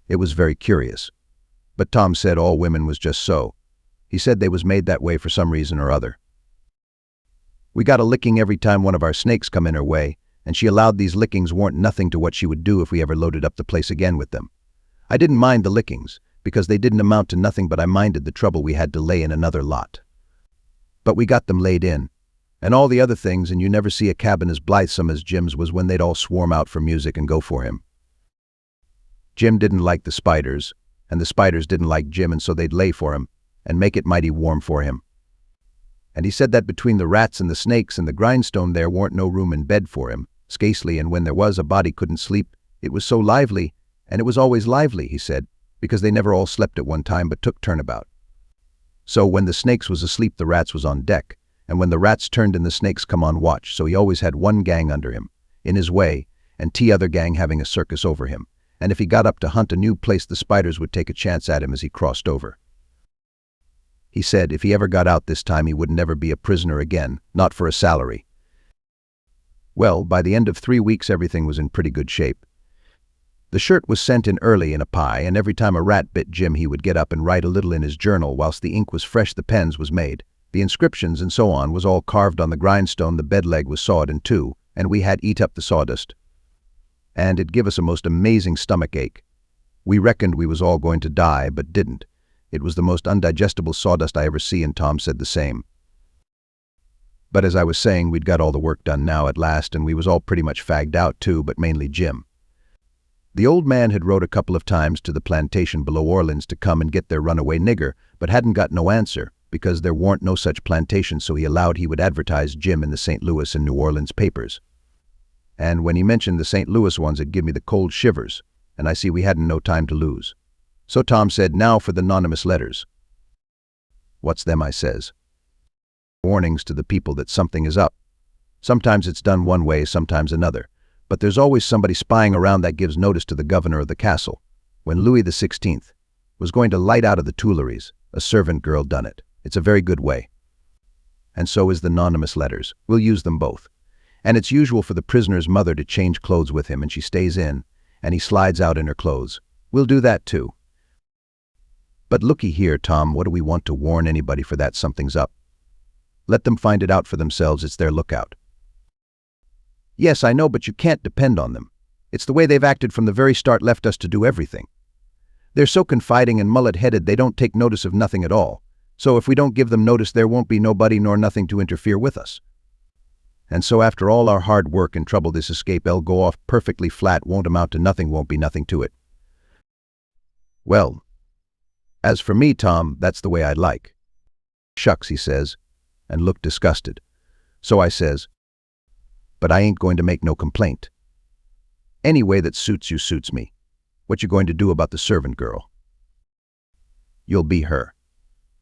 It was very curious. But Tom said all women was just so. He said they was made that way for some reason or other. We got a licking every time one of our snakes come in her way, and she allowed these lickings warn't nothing to what she would do if we ever loaded up the place again with them. I didn't mind the lickings, because they didn't amount to nothing, but I minded the trouble we had to lay in another lot. But we got them laid in, and all the other things, and you never see a cabin as blithesome as Jim's was when they'd all swarm out for music and go for him. Jim didn't like the spiders, and the spiders didn't like Jim, and so they'd lay for him and make it mighty warm for him. And he said that between the rats and the snakes and the grindstone there warn't no room in bed for him, scasely, and when there was, a body couldn't sleep. It was so lively, and it was always lively, he said, because they never all slept at one time but took turnabout. So when the snakes was asleep, the rats was on deck, and when the rats turned in, the snakes come on watch, so he always had one gang under him, in his way, and t'other gang having a circus over him, and if he got up to hunt a new place, the spiders would take a chance at him as he crossed over. He said if he ever got out this time, he would never be a prisoner again, not for a salary. Well, by the end of 3 weeks, everything was in pretty good shape. The shirt was sent in early in a pie, and every time a rat bit Jim, he would get up and write a little in his journal. Whilst the ink was fresh, the pens was made. The inscriptions and so on was all carved on the grindstone. The bed leg was sawed in two, and we had eat up the sawdust. And it give us a most amazing stomach ache. We reckoned we was all going to die, but didn't. It was the most undigestible sawdust I ever see, and Tom said the same. But as I was saying, we'd got all the work done now at last, and we was all pretty much fagged out too, but mainly Jim. The old man had wrote a couple of times to the plantation below Orleans to come and get their runaway nigger, but hadn't got no answer, because there warn't no such plantation, so he allowed he would advertise Jim in the St. Louis and New Orleans papers. And when he mentioned the St. Louis ones, it give me the cold shivers, and I see we hadn't no time to lose. So Tom said, now for the anonymous letters. What's them, I says. Warnings to the people that something is up. Sometimes it's done one way, sometimes another, but there's always somebody spying around that gives notice to the governor of the castle. When Louis XVI was going to light out of the Tuileries, a servant girl done it. It's a very good way. And so is the anonymous letters. We'll use them both. And it's usual for the prisoner's mother to change clothes with him, and she stays in, and he slides out in her clothes. We'll do that too. But looky here, Tom, what do we want to warn anybody for that something's up? Let them find it out for themselves, it's their lookout. Yes, I know, but you can't depend on them. It's the way they've acted from the very start, left us to do everything. They're so confiding and mullet-headed they don't take notice of nothing at all. So if we don't give them notice, there won't be nobody nor nothing to interfere with us. And so after all our hard work and trouble, this escape'll go off perfectly flat, won't amount to nothing, won't be nothing to it. Well, as for me, Tom, that's the way I'd like. Shucks, he says, and looked disgusted. So I says, but I ain't going to make no complaint. Any way that suits you suits me. What you going to do about the servant girl? You'll be her.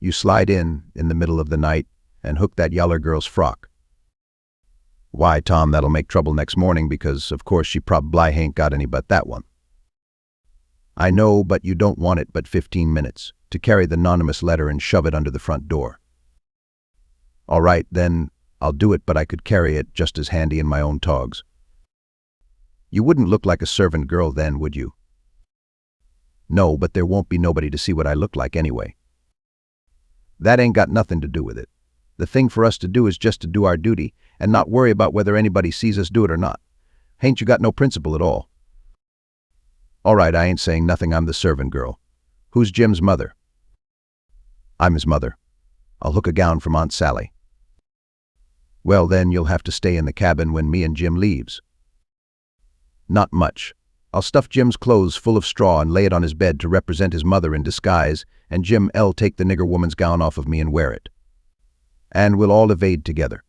You slide in the middle of the night and hook that yaller girl's frock. Why, Tom, that'll make trouble next morning, because of course she probably ain't got any but that one. I know, but you don't want it but 15 minutes to carry the anonymous letter and shove it under the front door. All right, then, I'll do it, but I could carry it just as handy in my own togs. You wouldn't look like a servant girl then, would you? No, but there won't be nobody to see what I look like anyway. That ain't got nothing to do with it. The thing for us to do is just to do our duty and not worry about whether anybody sees us do it or not. Hain't you got no principle at all? All right, I ain't saying nothing, I'm the servant girl. Who's Jim's mother? I'm his mother. I'll hook a gown from Aunt Sally. Well, then you'll have to stay in the cabin when me and Jim leaves. Not much. I'll stuff Jim's clothes full of straw and lay it on his bed to represent his mother in disguise, and Jim L. take the nigger woman's gown off of me and wear it. And we'll all evade together.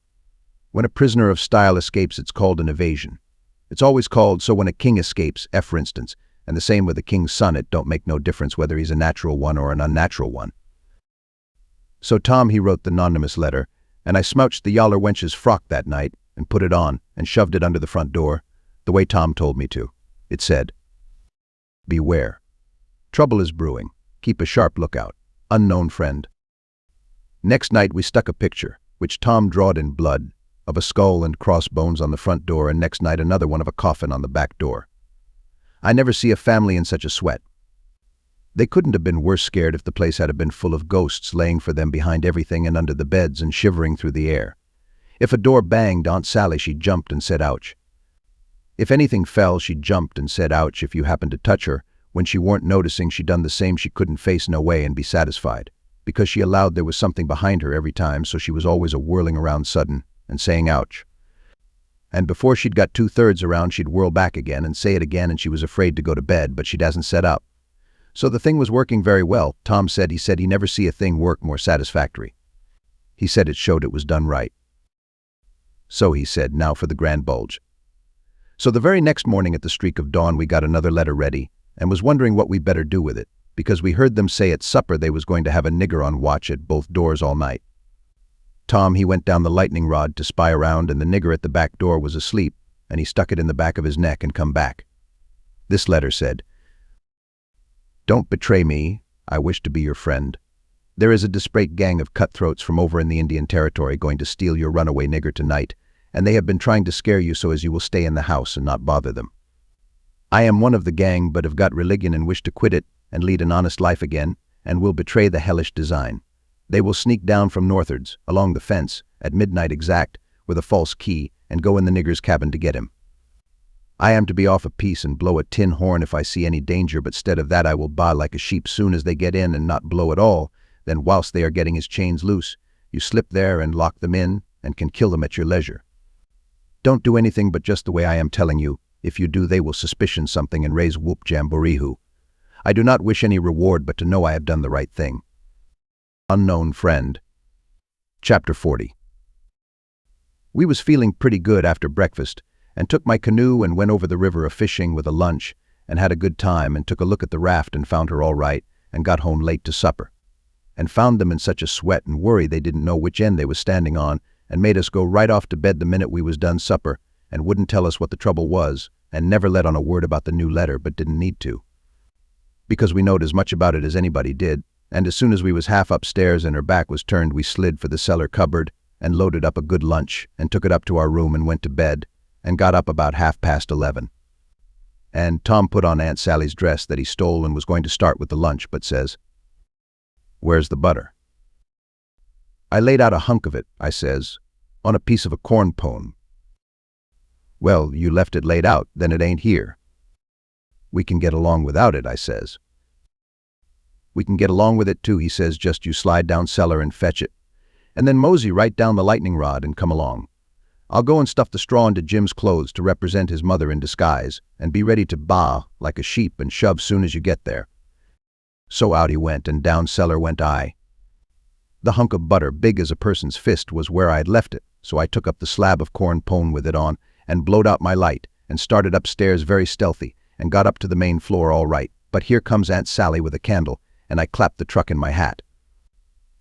When a prisoner of style escapes, it's called an evasion. It's always called so when a king escapes, for instance, and the same with a king's son, it don't make no difference whether he's a natural one or an unnatural one. So Tom, he wrote the anonymous letter, and I smouched the yaller wench's frock that night and put it on and shoved it under the front door, the way Tom told me to. It said, "Beware. Trouble is brewing. Keep a sharp lookout. Unknown friend." Next night we stuck a picture, which Tom drawed in blood, of a skull and crossbones on the front door, and next night another one of a coffin on the back door. I never see a family in such a sweat. They couldn't have been worse scared if the place had been full of ghosts laying for them behind everything and under the beds and shivering through the air. If a door banged, Aunt Sally, she jumped and said ouch. If anything fell, she jumped and said ouch. If you happened to touch her, when she weren't noticing, she done the same. She couldn't face no way and be satisfied, because she allowed there was something behind her every time, so she was always a whirling around sudden and saying ouch. And before she'd got 2/3 around, she'd whirl back again and say it again, and she was afraid to go to bed, but she doesn't set up. So the thing was working very well. Tom said he never see a thing work more satisfactory. He said it showed it was done right. So he said, now for the grand bulge. So the very next morning at the streak of dawn, we got another letter ready and was wondering what we better do with it, because we heard them say at supper they was going to have a nigger on watch at both doors all night. Tom, he went down the lightning rod to spy around, and the nigger at the back door was asleep, and he stuck it in the back of his neck and come back. This letter said, "Don't betray me. I wish to be your friend. There is a desperate gang of cutthroats from over in the Indian Territory going to steal your runaway nigger tonight, and they have been trying to scare you so as you will stay in the house and not bother them. I am one of the gang, but have got religion and wish to quit it and lead an honest life again, and will betray the hellish design. They will sneak down from northards, along the fence, at midnight exact, with a false key, and go in the nigger's cabin to get him. I am to be off a piece and blow a tin horn if I see any danger, but stead of that I will baa like a sheep soon as they get in and not blow at all. Then whilst they are getting his chains loose, you slip there and lock them in and can kill them at your leisure. Don't do anything but just the way I am telling you. If you do, they will suspicion something and raise whoop jamboree-hoo. I do not wish any reward but to know I have done the right thing. Unknown friend." Chapter 40. We was feeling pretty good after breakfast, and took my canoe and went over the river a-fishing with a lunch, and had a good time, and took a look at the raft and found her all right, and got home late to supper. And found them in such a sweat and worry they didn't know which end they was standing on, and made us go right off to bed the minute we was done supper, and wouldn't tell us what the trouble was, and never let on a word about the new letter, but didn't need to, because we knowed as much about it as anybody did. And as soon as we was half upstairs and her back was turned, we slid for the cellar cupboard and loaded up a good lunch and took it up to our room and went to bed, and got up about 11:30. And Tom put on Aunt Sally's dress that he stole and was going to start with the lunch, but says, "Where's the butter?" "I laid out a hunk of it," I says, "on a piece of a corn pone." "Well, you left it laid out, then it ain't here." "We can get along without it," I says. "We can get along with it too," he says, "just you slide down cellar and fetch it, and then mosey right down the lightning rod and come along. I'll go and stuff the straw into Jim's clothes to represent his mother in disguise, and be ready to baa like a sheep and shove soon as you get there." So out he went, and down cellar went I. The hunk of butter, big as a person's fist, was where I had left it, so I took up the slab of corn pone with it on, and blowed out my light, and started upstairs very stealthy, and got up to the main floor all right. But here comes Aunt Sally with a candle, and I clapped the truck in my hat,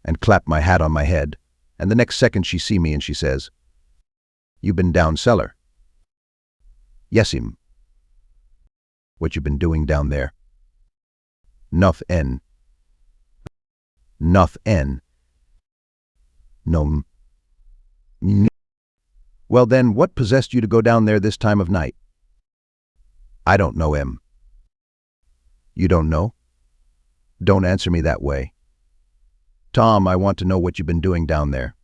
and clapped my hat on my head, and the next second she see me and she says, "You been down cellar?" "Yes'm." "What you been doing down there?" "Nothing." "Nothing." "No." "Well then, what possessed you to go down there this time of night?" I don't know him. You don't know? Don't answer me that way. Tom, I want to know what you've been doing down there.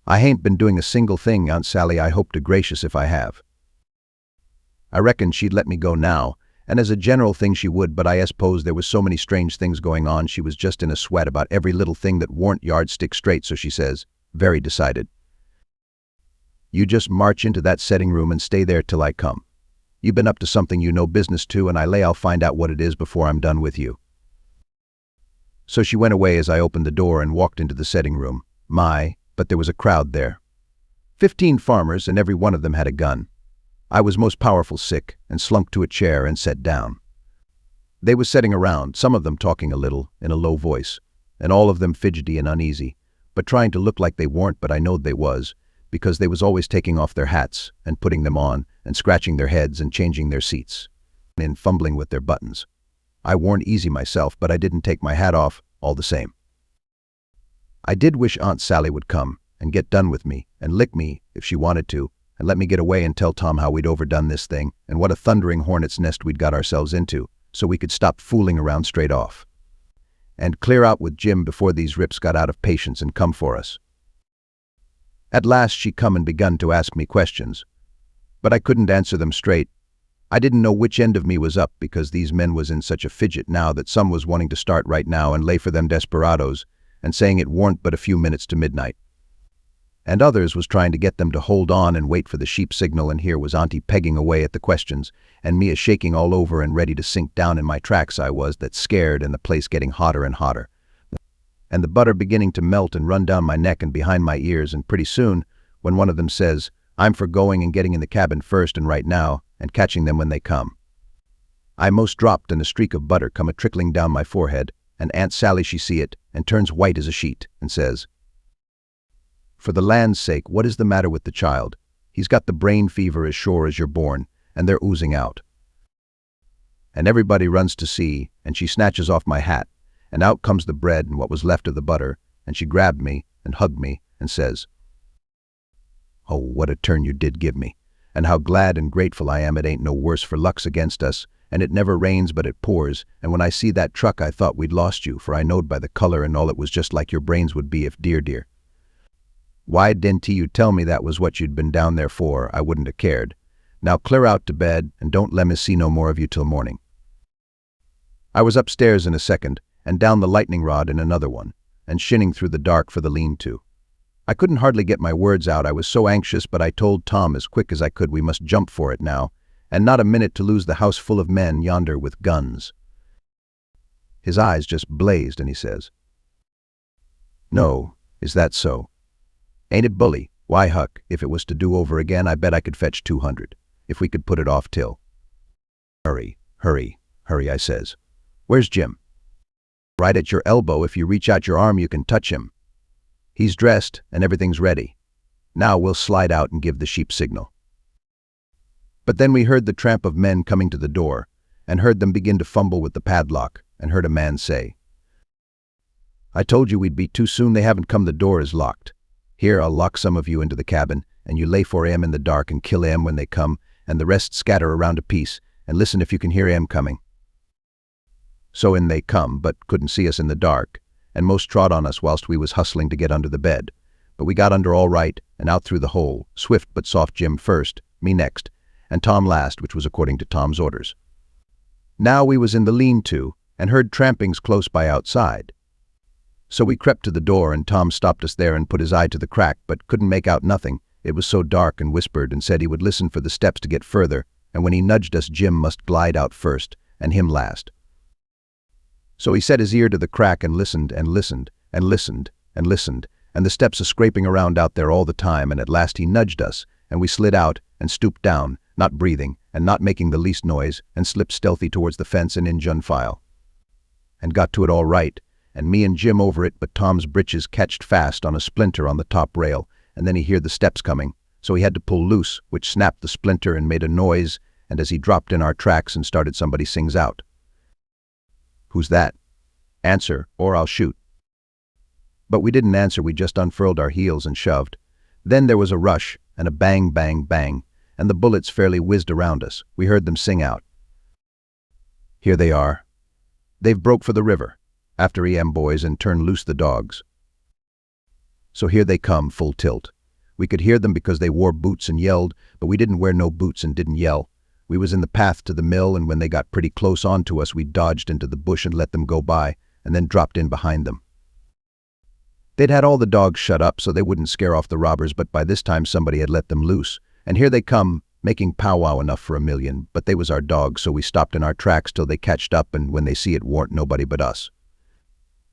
I hain't been doing a single thing, Aunt Sally. I hope to gracious if I have. I reckon she'd let me go now, and as a general thing she would, but I suppose there was so many strange things going on she was just in a sweat about every little thing that warn't yardstick straight, so she says, very decided, "You just march into that setting room and stay there till I come. You've been up to something you no business to, and I lay I'll find out what it is before I'm done with you." So she went away as I opened the door and walked into the setting room. But there was a crowd there. 15 farmers, and every one of them had a gun. I was most powerful sick and slunk to a chair and sat down. They was sitting around, some of them talking a little, in a low voice, and all of them fidgety and uneasy, but trying to look like they weren't, but I knowed they was, because they was always taking off their hats and putting them on and scratching their heads and changing their seats and fumbling with their buttons. I warn't easy myself, but I didn't take my hat off all the same. I did wish Aunt Sally would come and get done with me and lick me if she wanted to and let me get away and tell Tom how we'd overdone this thing and what a thundering hornet's nest we'd got ourselves into, so we could stop fooling around straight off and clear out with Jim before these rips got out of patience and come for us. At last she come and begun to ask me questions, but I couldn't answer them straight. I didn't know which end of me was up, because these men was in such a fidget now that some was wanting to start right now and lay for them desperados and saying it warn't but a few minutes to midnight. And others was trying to get them to hold on and wait for the sheep signal, and here was Auntie pegging away at the questions and me shaking all over and ready to sink down in my tracks. I was that scared, and the place getting hotter and hotter, and the butter beginning to melt and run down my neck and behind my ears, and pretty soon, when one of them says, "I'm for going and getting in the cabin first and right now, and catching them when they come," I most dropped, and a streak of butter come a-trickling down my forehead, and Aunt Sally she see it and turns white as a sheet and says, "For the land's sake, what is the matter with the child? He's got the brain fever as sure as you're born, and they're oozing out." And everybody runs to see, and she snatches off my hat, and out comes the bread and what was left of the butter, and she grabbed me and hugged me and says, "Oh, what a turn you did give me, and how glad and grateful I am it ain't no worse, for luck's against us, and it never rains but it pours, and when I see that truck I thought we'd lost you, for I knowed by the color and all it was just like your brains would be if dear. Why didn't you tell me that was what you'd been down there for? I wouldn't have cared. Now clear out to bed, and don't let me see no more of you till morning." I was upstairs in a second, and down the lightning rod in another one, and shinning through the dark for the lean-to. I couldn't hardly get my words out, I was so anxious, but I told Tom as quick as I could we must jump for it now, and not a minute to lose, the house full of men yonder with guns. His eyes just blazed, and he says, "No, is that so? Ain't it bully? Why, Huck, if it was to do over again, I bet I could fetch 200, if we could put it off till—" "Hurry, hurry, hurry," I says. "Where's Jim?" "Right at your elbow. If you reach out your arm, you can touch him. He's dressed, and everything's ready. Now we'll slide out and give the sheep signal." But then we heard the tramp of men coming to the door, and heard them begin to fumble with the padlock, and heard a man say, "I told you we'd be too soon. They haven't come. The door is locked. Here, I'll lock some of you into the cabin, and you lay for 'em in the dark and kill 'em when they come, and the rest scatter around a piece, and listen if you can hear 'em coming." So in they come, but couldn't see us in the dark, and most trod on us whilst we was hustling to get under the bed. But we got under all right, and out through the hole, swift but soft, Jim first, me next, and Tom last, which was according to Tom's orders. Now we was in the lean-to, and heard trampings close by outside. So we crept to the door, and Tom stopped us there and put his eye to the crack, but couldn't make out nothing. It was so dark, and whispered and said he would listen for the steps to get further, and when he nudged us, Jim must glide out first, and him last. So he set his ear to the crack and listened and listened and listened and listened, and the steps a-scraping around out there all the time, and at last he nudged us, and we slid out and stooped down, not breathing and not making the least noise, and slipped stealthy towards the fence and in Jun file. And got to it all right, and me and Jim over it, but Tom's britches catched fast on a splinter on the top rail, and then he heard the steps coming, so he had to pull loose, which snapped the splinter and made a noise, and as he dropped in our tracks and started, somebody sings out, "Who's that? Answer, or I'll shoot." But we didn't answer, we just unfurled our heels and shoved. Then there was a rush, and a bang, bang, bang, and the bullets fairly whizzed around us. We heard them sing out. Here they are. They've broke for the river, after boys, and turned loose the dogs. So here they come, full tilt. We could hear them because they wore boots and yelled, but we didn't wear no boots and didn't yell. We was in the path to the mill, and when they got pretty close on to us, we dodged into the bush and let them go by, and then dropped in behind them. They'd had all the dogs shut up so they wouldn't scare off the robbers, but by this time somebody had let them loose. And here they come, making powwow enough for 1,000,000, but they was our dogs, so we stopped in our tracks till they catched up, and when they see it warn't nobody but us.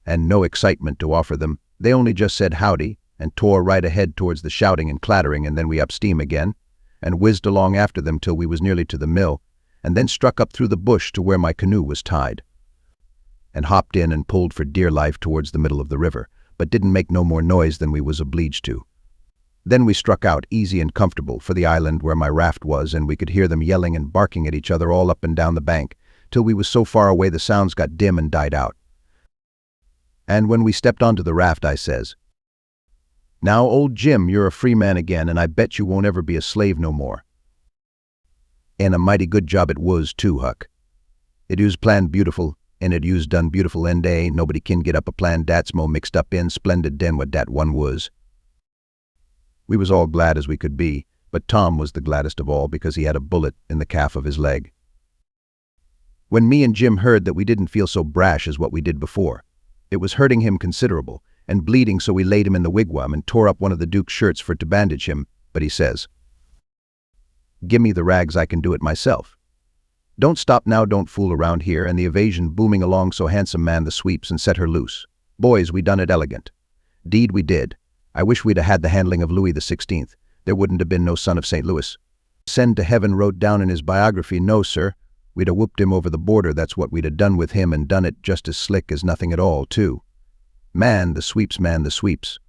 And no excitement to offer them. They only just said howdy, and tore right ahead towards the shouting and clattering, and then we up steam again, and whizzed along after them till we was nearly to the mill, and then struck up through the bush to where my canoe was tied, and hopped in and pulled for dear life towards the middle of the river, but didn't make no more noise than we was obliged to. Then we struck out, easy and comfortable, for the island where my raft was, and we could hear them yelling and barking at each other all up and down the bank, till we was so far away the sounds got dim and died out. And when we stepped onto the raft, I says, "Now, old Jim, you're a free man again, and I bet you won't ever be a slave no more." And a mighty good job it was, too, Huck. It was planned beautiful, and it was done beautiful, and ain't nobody can get up a plan that's mo mixed up in splendid den what dat one was. We was all glad as we could be, but Tom was the gladdest of all because he had a bullet in the calf of his leg. When me and Jim heard that we didn't feel so brash as what we did before, it was hurting him considerable and bleeding, so we laid him in the wigwam and tore up one of the Duke's shirts for to bandage him, but he says, "Give me the rags, I can do it myself. Don't stop now, don't fool around here," and the evasion booming along so handsome man the sweeps and set her loose. Boys, we done it elegant. Deed we did. I wish we'd 'a' had the handling of Louis XVI. There wouldn't have been no son of St. Louis. Send to heaven wrote down in his biography, no, sir. We'd 'a' whooped him over the border, that's what we'd 'a' done with him, and done it just as slick as nothing at all, too. Man, the sweeps, man, the sweeps.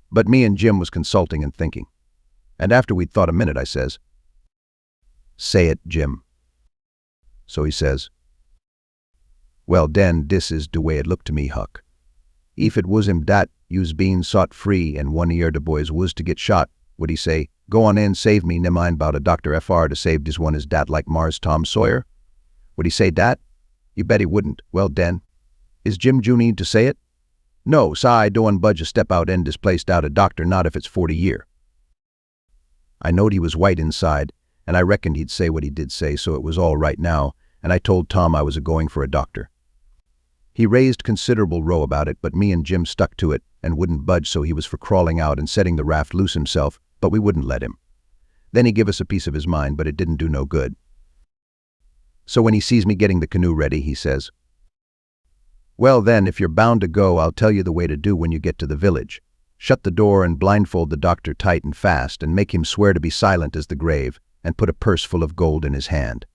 But me and Jim was consulting and thinking. And after we'd thought a minute, I says, "Say it, Jim." So he says, "Well, den, dis is de way it looked to me, Huck. If it was him dat you's being sought free and one of de boys was to get shot, would he say, 'Go on in, save me, ne mind bout a Dr. Fr. to save dis one is dat like Mars Tom Sawyer?' Would he say dat? You bet he wouldn't. Well, den, is Jim Junie to say it? No, sa I doan budge a step out and displaced out a doctor, not if it's 40 year. I knowed he was white inside, and I reckoned he'd say what he did say, so it was all right now, and I told Tom I was a-going for a doctor. He raised considerable row about it, but me and Jim stuck to it and wouldn't budge, so he was for crawling out and setting the raft loose himself, but we wouldn't let him. Then he give us a piece of his mind, but it didn't do no good. So when he sees me getting the canoe ready, he says, "Well then, if you're bound to go, I'll tell you the way to do when you get to the village. Shut the door and blindfold the doctor tight and fast, and make him swear to be silent as the grave, and put a purse full of gold in his hand.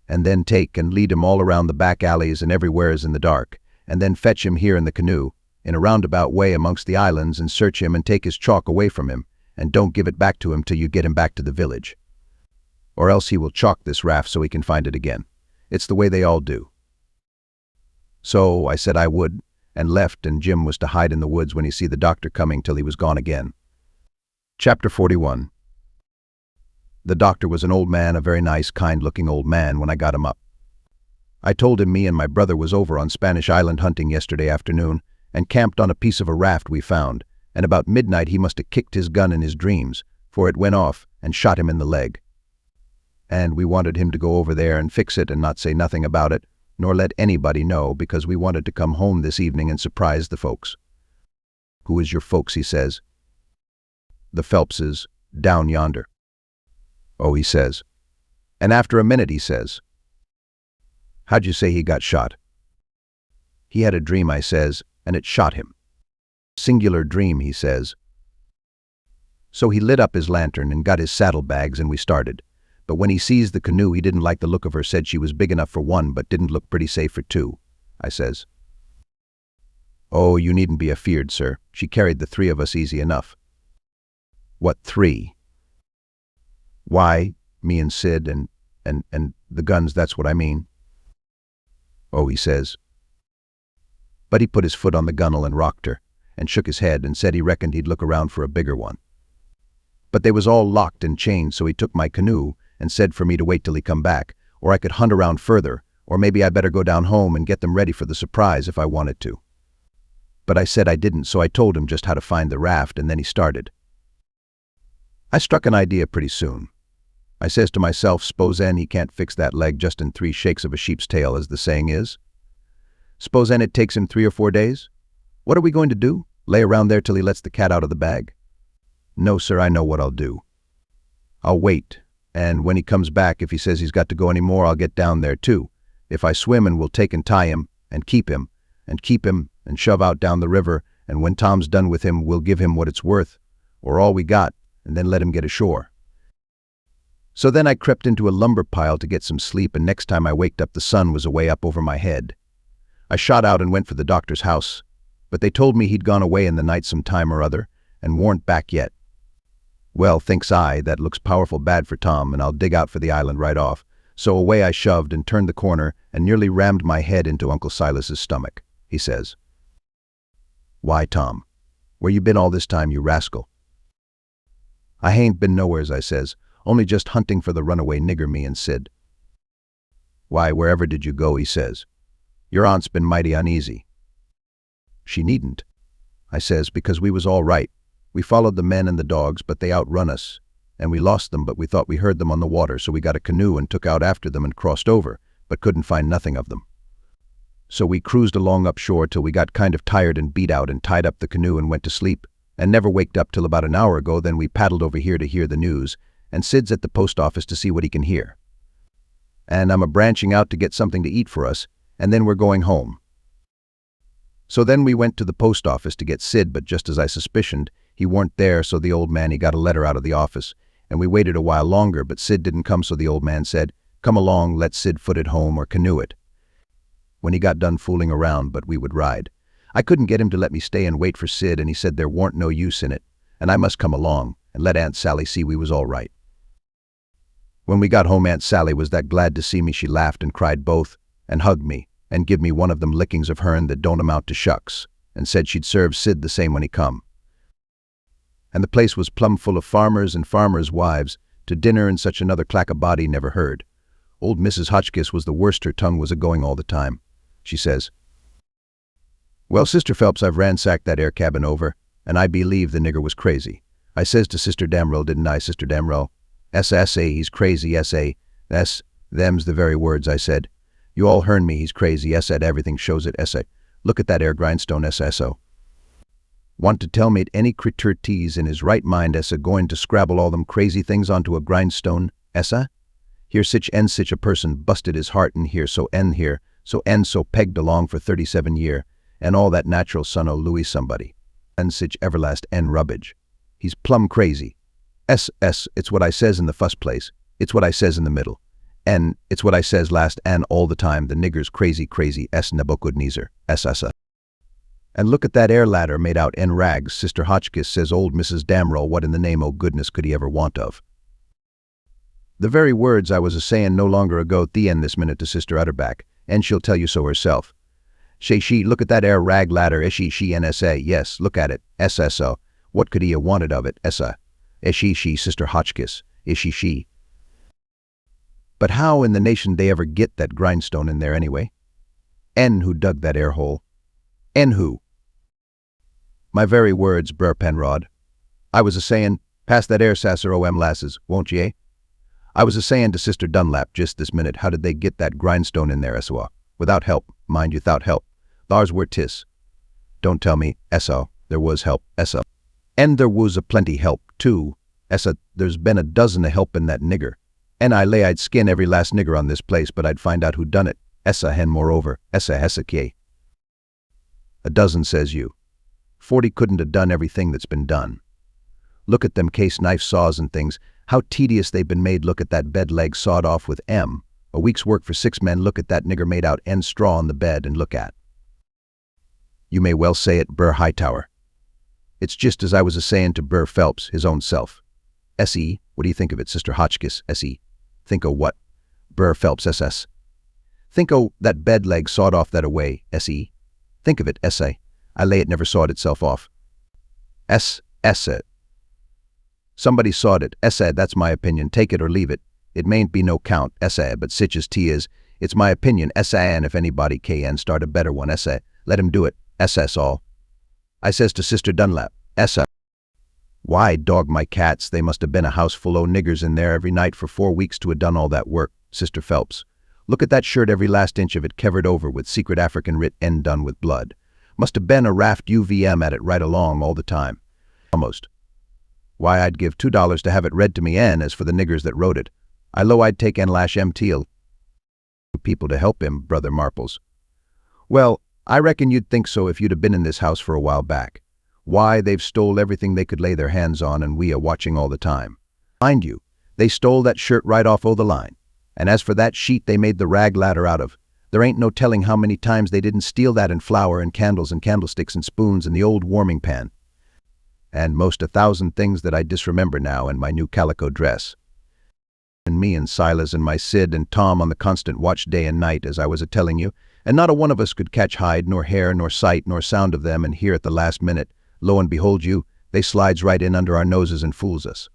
And then take and lead him all around the back alleys and everywheres in the dark, and then fetch him here in the canoe, in a roundabout way amongst the islands, and search him and take his chalk away from him, and don't give it back to him till you get him back to the village. Or else he will chalk this raft so he can find it again. It's the way they all do." So I said I would, and left, and Jim was to hide in the woods when he see the doctor coming till he was gone again. Chapter 41. The doctor was an old man, a very nice, kind-looking old man when I got him up. I told him me and my brother was over on Spanish Island hunting yesterday afternoon and camped on a piece of a raft we found, and about midnight he must have kicked his gun in his dreams, for it went off and shot him in the leg. And we wanted him to go over there and fix it and not say nothing about it, nor let anybody know, because we wanted to come home this evening and surprise the folks. "Who is your folks?" he says. "The Phelpses, down yonder." "Oh," he says. And after a minute he says, "How'd you say he got shot?" "He had a dream," I says, "and it shot him." "Singular dream," he says. So he lit up his lantern and got his saddlebags, and we started. But when he sees the canoe, he didn't like the look of her, said she was big enough for one but didn't look pretty safe for two. I says, "Oh, you needn't be afeard, sir. She carried the three of us easy enough." "What three?" "Why, me and Sid and the guns, that's what I mean." "Oh," he says. But he put his foot on the gunwale and rocked her, and shook his head and said he reckoned he'd look around for a bigger one. But they was all locked and chained, so he took my canoe and said for me to wait till he come back, or I could hunt around further, or maybe I better go down home and get them ready for the surprise if I wanted to. But I said I didn't, so I told him just how to find the raft, and then he started. I struck an idea pretty soon. I says to myself, s'posen he can't fix that leg just in 3 shakes of a sheep's tail, as the saying is. S'posen it takes him 3 or 4 days? What are we going to do? Lay around there till he lets the cat out of the bag? No, sir, I know what I'll do. I'll wait, and when he comes back, if he says he's got to go any more, I'll get down there too. If I swim, and we'll take and tie him, and keep him, and shove out down the river, and when Tom's done with him, we'll give him what it's worth, or all we got, and then let him get ashore. So then I crept into a lumber pile to get some sleep, and next time I waked up the sun was away up over my head. I shot out and went for the doctor's house, but they told me he'd gone away in the night some time or other, and warn't back yet. Well, thinks I, that looks powerful bad for Tom, and I'll dig out for the island right off. So away I shoved and turned the corner and nearly rammed my head into Uncle Silas's stomach. He says, "Why, Tom, where you been all this time, you rascal?" "I hain't been nowheres," I says, "only just hunting for the runaway nigger, me and Sid." "Why, wherever did you go?" he says. "Your aunt's been mighty uneasy." "She needn't," I says, "because we was all right. We followed the men and the dogs, but they outrun us, and we lost them, but we thought we heard them on the water, so we got a canoe and took out after them and crossed over, but couldn't find nothing of them. So we cruised along up shore till we got kind of tired and beat out and tied up the canoe and went to sleep, and never waked up till about an hour ago. Then we paddled over here to hear the news, and Sid's at the post office to see what he can hear. And I'm a-branching out to get something to eat for us, and then we're going home." So then we went to the post office to get Sid, but just as I suspicioned, he weren't there, so the old man, he got a letter out of the office, and we waited a while longer, but Sid didn't come, so the old man said, "Come along, let Sid foot it home or canoe it." When he got done fooling around, but we would ride. I couldn't get him to let me stay and wait for Sid, and he said there warn't no use in it, and I must come along and let Aunt Sally see we was all right. When we got home, Aunt Sally was that glad to see me she laughed and cried both, and hugged me, and give me one of them lickings of hern that don't amount to shucks, and said she'd serve Sid the same when he come. And the place was plumb full of farmers and farmers' wives, to dinner, and such another clack a body never heard. Old Mrs. Hotchkiss was the worst, her tongue was a-going all the time. She says, "Well, Sister Phelps, I've ransacked that air cabin over, and I believe the nigger was crazy. I says to Sister Damrell, didn't I, Sister Damrell? S.A. he's crazy, S.A. Them's the very words I said. You all hearn me, he's crazy, S.A. Everything shows it, S.A. Look at that air grindstone, S.S.O. Want to tell me any critter tease in his right mind, S.A. going to scrabble all them crazy things onto a grindstone, S.A.? Here sich a person busted his heart in here, so pegged along for 37 year, and all that natural son o' Louis somebody. And sich everlast rubbage. He's plumb crazy. S.S. It's what I says in the fust place. It's what I says in the middle. And it's what I says last and all the time. The nigger's crazy, S. Nebuchadnezzar, S.S.A. And look at that air ladder made out rags. Sister Hotchkiss says old Mrs. Damrell, what in the name o' goodness could he ever want of? The very words I was a-sayin' no longer ago at the end this minute to Sister Utterback, and she'll tell you so herself. She, look at that air rag ladder, she, N.S.A. Yes, look at it, S.S.O. What could he a wanted of it, S.A.? She, Sister Hotchkiss, she. But how in the nation they ever get that grindstone in there anyway? N who dug that air hole? N who? My very words, Brer Penrod. I was a-sayin', pass that air sasser o' lasses, won't ye, eh? I was a-sayin' to Sister Dunlap just this minute, how did they get that grindstone in there, S.O.? Without help, mind you, without help. Thars were 'tis. Don't tell me, S.O., there was help, S.O. And there was a plenty help, too. S.O., there's been a dozen of help in that nigger. And I lay I'd skin every last nigger on this place, but I'd find out who done it, S.O., and moreover, S.O. Hezekiah. A dozen, says you. 40 couldn't have done everything that's been done. Look at them case knife saws and things, how tedious they've been made. Look at that bed leg sawed off with M. A week's work for 6 men. Look at that nigger made out straw on the bed, and look at. You may well say it, Brer Hightower. It's just as I was a-sayin' to Brer Phelps, his own self. S.E., what do you think of it, Sister Hotchkiss, S.E.? Think o' what? Brer Phelps, S.S. Think o' that bed leg sawed off that away, S.E. Think of it, S.A. I lay it never sawed itself off. S.S. Somebody sawed it. Essa, that's my opinion. Take it or leave it. It mayn't be no count, essa, but sich as 'tis, it's my opinion, essa, and if anybody can start a better one, essa, let him do it, essa all. I says to Sister Dunlap, essa. Why, dog my cats, they must have been a house full o' niggers in there every night for 4 weeks to have done all that work, Sister Phelps. Look at that shirt, every last inch of it covered over with secret African writ end done with blood. Must have been a raft UVM at it right along all the time. Almost. Why, I'd give $2 to have it read to me, and as for the niggers that wrote it, I low I'd take and lash MTL people to help him, Brother Marples. Well, I reckon you'd think so if you'd have been in this house for a while back. Why, they've stole everything they could lay their hands on, and we are watching all the time. Mind you, they stole that shirt right off o' the line. And as for that sheet they made the rag ladder out of, there ain't no telling how many times they didn't steal that and flour and candles and candlesticks and spoons and the old warming pan. And most 1,000 things that I disremember now, and my new calico dress. And me and Silas and my Sid and Tom on the constant watch day and night, as I was a-telling you, and not a one of us could catch hide, nor hair, nor sight, nor sound of them, and here at the last minute, lo and behold you, they slides right in under our noses and fools us.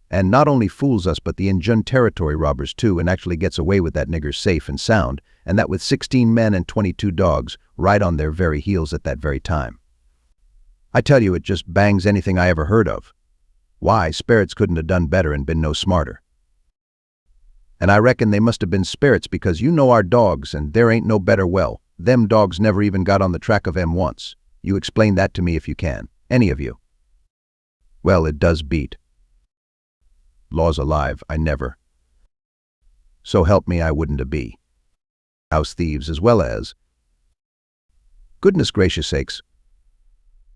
And not only fools us, but the Injun Territory robbers too, and actually gets away with that nigger safe and sound, and that with 16 men and 22 dogs, right on their very heels at that very time. I tell you, it just bangs anything I ever heard of. Why, spirits couldn't have done better and been no smarter. And I reckon they must have been spirits, because you know our dogs, and there ain't no better well. Them dogs never even got on the track of 'em once. You explain that to me if you can, any of you. Well, it does beat. Laws alive, I never. So help me, I wouldn't a-be. House thieves as well as. Goodness gracious sakes.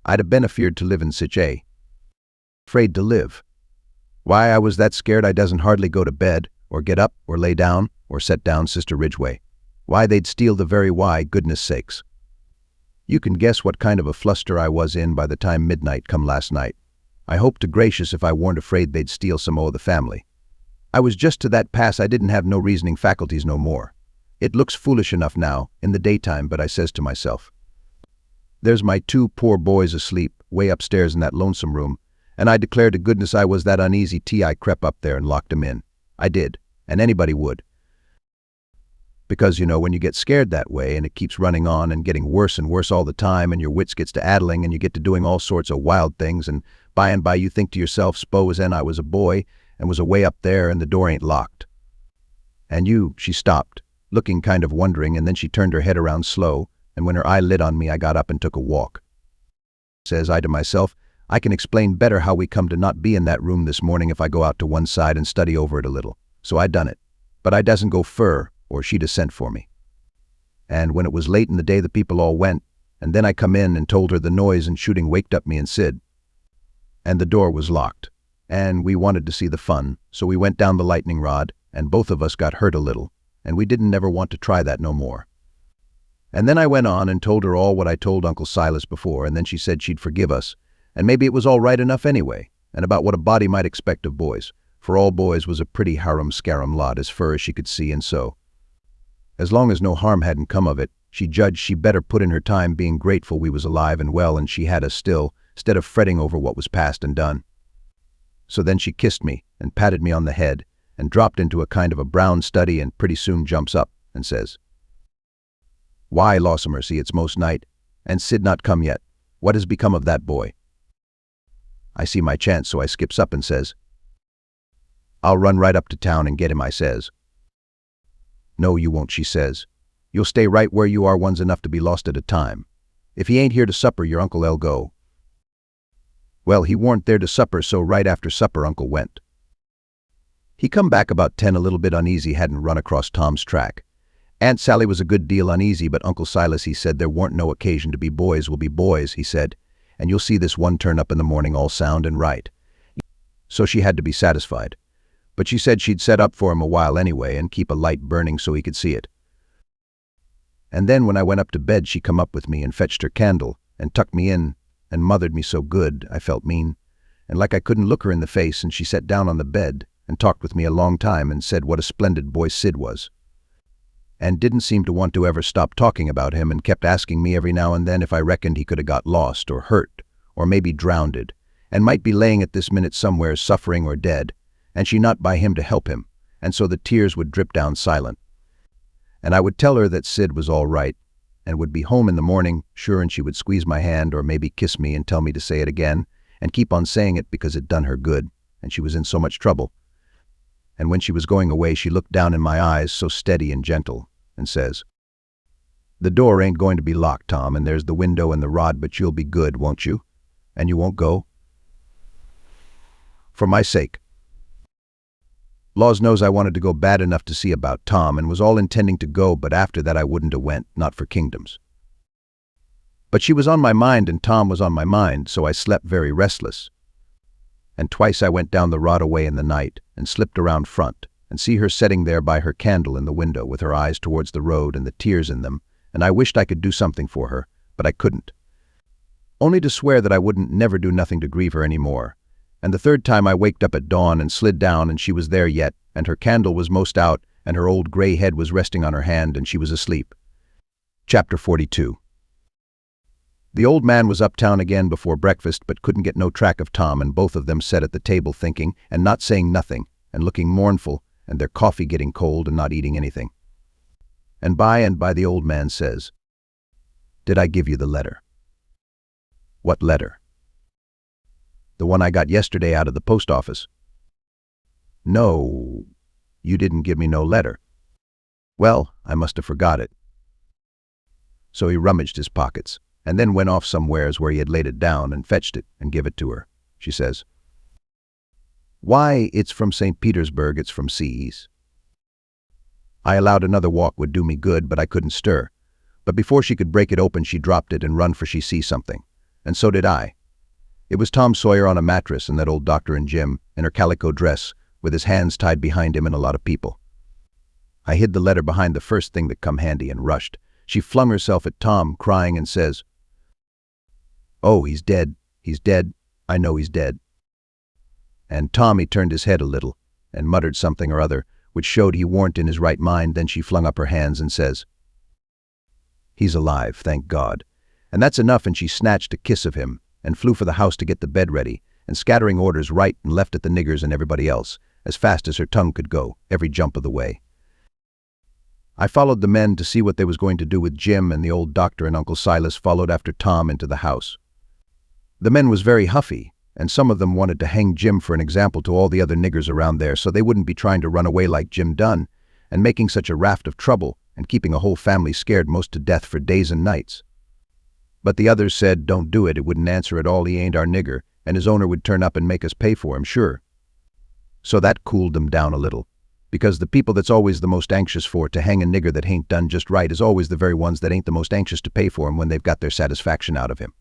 I'd have been afeared to live in sich a. Afraid to live. Why, I was that scared I doesn't hardly go to bed, or get up, or lay down, or set down, Sister Ridgway. Why, they'd steal the very why, goodness sakes. You can guess what kind of a fluster I was in by the time midnight come last night. I hope to gracious if I weren't afraid they'd steal some o' the family. I was just to that pass I didn't have no reasoning faculties no more. It looks foolish enough now, in the daytime, but I says to myself, there's my 2 poor boys asleep, way upstairs in that lonesome room, and I declare to goodness I was that uneasy I crept up there and locked 'em in. I did, and anybody would. Because, you know, when you get scared that way, and it keeps running on and getting worse and worse all the time, and your wits gets to addling, and you get to doing all sorts of wild things, and by you think to yourself, s'pose and I was a boy, and was away up there, and the door ain't locked. And she stopped, looking kind of wondering, and then she turned her head around slow, and when her eye lit on me, I got up and took a walk. Says I to myself, I can explain better how we come to not be in that room this morning if I go out to one side and study over it a little. So I done it. But I doesn't go fur, or she'd have sent for me. And when it was late in the day, the people all went, and then I come in and told her the noise and shooting waked up me and Sid. And the door was locked, and we wanted to see the fun, so we went down the lightning rod, and both of us got hurt a little, and we didn't never want to try that no more. And then I went on and told her all what I told Uncle Silas before, and then she said she'd forgive us, and maybe it was all right enough anyway, and about what a body might expect of boys, for all boys was a pretty harum-scarum lot as fur as she could see, and so, as long as no harm hadn't come of it, she judged she better put in her time being grateful we was alive and well and she had us still, instead of fretting over what was past and done. So then she kissed me and patted me on the head and dropped into a kind of a brown study and pretty soon jumps up and says, "Why, lawsamercy, it's most night, and Sid not come yet. What has become of that boy?" I see my chance, so I skips up and says, "I'll run right up to town and get him," I says. "No, you won't," she says. "You'll stay right where you are, one's enough to be lost at a time. If he ain't here to supper, your uncle'll go." Well, he warn't there to supper, so right after supper Uncle went. He come back about 10 a little bit uneasy, hadn't run across Tom's track. Aunt Sally was a good deal uneasy, but Uncle Silas, he said there weren't no occasion to be boys will be boys, he said, and you'll see this one turn up in the morning all sound and right. So she had to be satisfied. But she said she'd set up for him a while anyway and keep a light burning so he could see it. And then when I went up to bed, she come up with me and fetched her candle and tucked me in and mothered me so good I felt mean, and like I couldn't look her in the face, and she sat down on the bed and talked with me a long time and said what a splendid boy Sid was. And didn't seem to want to ever stop talking about him, and kept asking me every now and then if I reckoned he could have got lost or hurt or maybe drowned, and might be laying at this minute somewhere suffering or dead, and she not by him to help him, and so the tears would drip down silent. And I would tell her that Sid was all right, and would be home in the morning, sure, and she would squeeze my hand or maybe kiss me and tell me to say it again, and keep on saying it because it done her good, and she was in so much trouble. And when she was going away, she looked down in my eyes so steady and gentle, and says, "The door ain't going to be locked, Tom, and there's the window and the rod, but you'll be good, won't you? And you won't go? For my sake." Laws knows I wanted to go bad enough to see about Tom, and was all intending to go, but after that I wouldn't have went, not for kingdoms. But she was on my mind, and Tom was on my mind, so I slept very restless. And twice I went down the rod away in the night, and slipped around front, and see her sitting there by her candle in the window, with her eyes towards the road and the tears in them, and I wished I could do something for her, but I couldn't. Only to swear that I wouldn't never do nothing to grieve her any more. And the third time I waked up at dawn and slid down, and she was there yet, and her candle was most out, and her old gray head was resting on her hand, and she was asleep. Chapter 42. The old man was uptown again before breakfast, but couldn't get no track of Tom, and both of them sat at the table thinking, and not saying nothing, and looking mournful, and their coffee getting cold, and not eating anything. And by the old man says, "Did I give you the letter?" "What letter?" "The one I got yesterday out of the post office." "No, you didn't give me no letter." "Well, I must have forgot it." So he rummaged his pockets, and then went off somewheres where he had laid it down, and fetched it and give it to her. She says, "Why, it's from St. Petersburg, it's from C's." I allowed another walk would do me good, but I couldn't stir. But before she could break it open, she dropped it and run for she see something. And so did I. It was Tom Sawyer on a mattress, and that old doctor and Jim, in her calico dress, with his hands tied behind him, and a lot of people. I hid the letter behind the first thing that come handy and rushed. She flung herself at Tom, crying, and says, "Oh, he's dead, I know he's dead." And Tom, he turned his head a little, and muttered something or other, which showed he warn't in his right mind. Then she flung up her hands and says, "He's alive, thank God." And that's enough, and she snatched a kiss of him, and flew for the house to get the bed ready, and scattering orders right and left at the niggers and everybody else, as fast as her tongue could go, every jump of the way. I followed the men to see what they was going to do with Jim, and the old doctor and Uncle Silas followed after Tom into the house. The men was very huffy, and some of them wanted to hang Jim for an example to all the other niggers around there, so they wouldn't be trying to run away like Jim done, and making such a raft of trouble, and keeping a whole family scared most to death for days and nights. But the others said, "Don't do it, it wouldn't answer at all, he ain't our nigger, and his owner would turn up and make us pay for him, sure." So that cooled them down a little, because the people that's always the most anxious for to hang a nigger that hain't done just right is always the very ones that ain't the most anxious to pay for him when they've got their satisfaction out of him.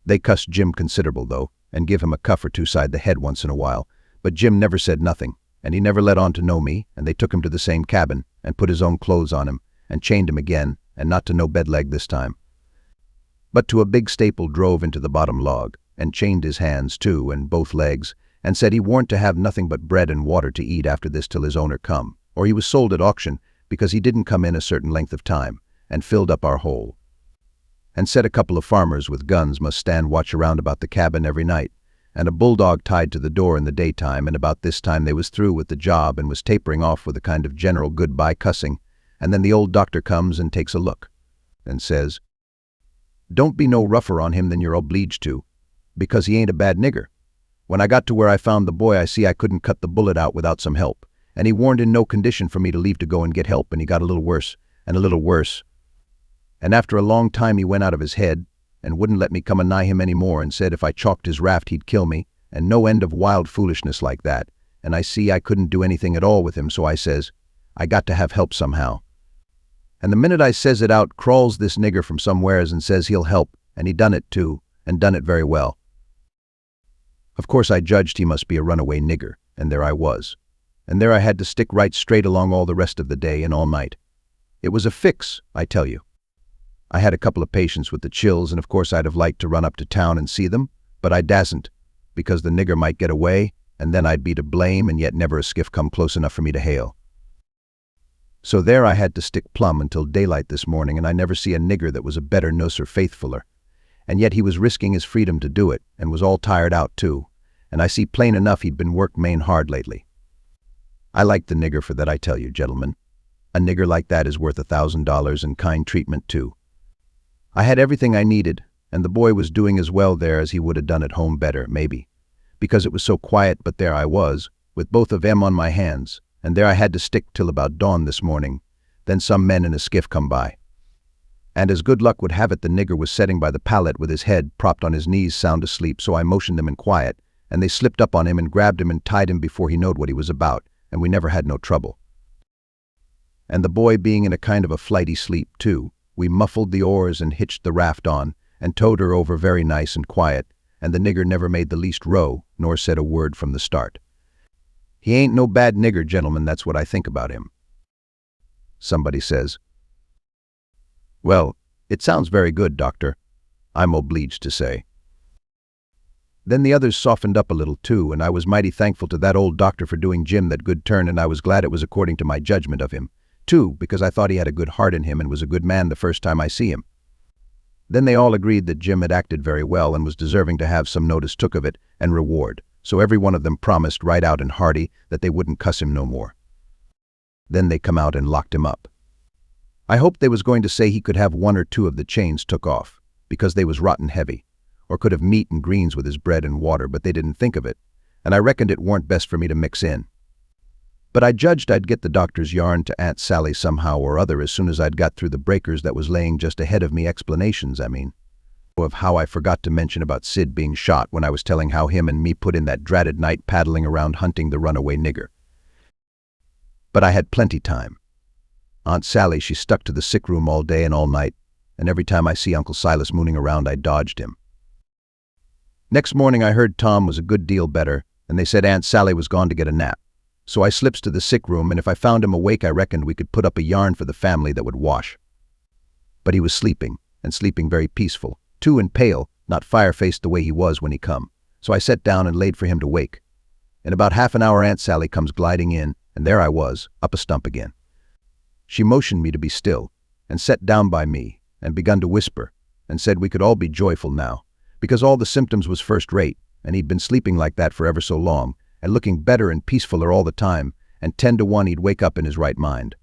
They cussed Jim considerable, though, and give him a cuff or two side the head once in a while, but Jim never said nothing, and he never let on to know me, and they took him to the same cabin, and put his own clothes on him, and chained him again, and not to no bed leg this time, but to a big staple drove into the bottom log, and chained his hands too, and both legs, and said he warn't to have nothing but bread and water to eat after this till his owner come, or he was sold at auction, because he didn't come in a certain length of time, and filled up our hole. And said a couple of farmers with guns must stand watch around about the cabin every night, and a bulldog tied to the door in the daytime, and about this time they was through with the job and was tapering off with a kind of general goodbye cussing, and then the old doctor comes and takes a look, and says, "Don't be no rougher on him than you're obleeged to, because he ain't a bad nigger. When I got to where I found the boy, I see I couldn't cut the bullet out without some help, and he warn't in no condition for me to leave to go and get help, and he got a little worse, and a little worse. And after a long time he went out of his head, and wouldn't let me come a-nigh him any more, and said if I chalked his raft he'd kill me, and no end of wild foolishness like that, and I see I couldn't do anything at all with him, so I says, I got to have help somehow. And the minute I says it out, crawls this nigger from somewheres and says he'll help, and he done it too, and done it very well. Of course I judged he must be a runaway nigger, and there I was. And there I had to stick right straight along all the rest of the day and all night. It was a fix, I tell you. I had a couple of patients with the chills, and of course I'd have liked to run up to town and see them, but I dasn't, because the nigger might get away, and then I'd be to blame, and yet never a skiff come close enough for me to hail. So there I had to stick plumb until daylight this morning, and I never see a nigger that was a better noser faithfuler. and yet he was risking his freedom to do it, and was all tired out too, and I see plain enough he'd been worked main hard lately. I like the nigger for that, I tell you, gentlemen. A nigger like that is worth $1,000 and kind treatment too. I had everything I needed, and the boy was doing as well there as he would have done at home better, maybe, because it was so quiet, but there I was, with both of them on my hands, and there I had to stick till about dawn this morning. Then some men in a skiff come by. And as good luck would have it, the nigger was sitting by the pallet with his head propped on his knees sound asleep, so I motioned them in quiet, and they slipped up on him and grabbed him and tied him before he knowed what he was about, and we never had no trouble. And the boy being in a kind of a flighty sleep too, we muffled the oars and hitched the raft on, and towed her over very nice and quiet, and the nigger never made the least row, nor said a word from the start. He ain't no bad nigger, gentlemen, that's what I think about him. Somebody says, "Well, it sounds very good, doctor," I'm obliged to say. Then the others softened up a little too, and I was mighty thankful to that old doctor for doing Jim that good turn, and I was glad it was according to my judgment of him, too, because I thought he had a good heart in him and was a good man the first time I see him. Then they all agreed that Jim had acted very well and was deserving to have some notice took of it and reward, so every one of them promised right out and hearty that they wouldn't cuss him no more. Then they come out and locked him up. I hoped they was going to say he could have one or two of the chains took off, because they was rotten heavy, or could have meat and greens with his bread and water, but they didn't think of it, and I reckoned it warn't best for me to mix in. But I judged I'd get the doctor's yarn to Aunt Sally somehow or other as soon as I'd got through the breakers that was laying just ahead of me, explanations, I mean, of how I forgot to mention about Sid being shot when I was telling how him and me put in that dratted night paddling around hunting the runaway nigger. But I had plenty time. Aunt Sally, she stuck to the sick room all day and all night, and every time I see Uncle Silas mooning around, I dodged him. Next morning I heard Tom was a good deal better, and they said Aunt Sally was gone to get a nap. So I slips to the sick room, and if I found him awake, I reckoned we could put up a yarn for the family that would wash. But he was sleeping, and sleeping very peaceful, too, and pale, not fire-faced the way he was when he come. So I sat down and laid for him to wake. In about half an hour Aunt Sally comes gliding in, and there I was, up a stump again. She motioned me to be still, and sat down by me, and begun to whisper, and said we could all be joyful now, because all the symptoms was first rate, and he'd been sleeping like that for ever so long, and looking better and peacefuller all the time, and 10 to 1 he'd wake up in his right mind.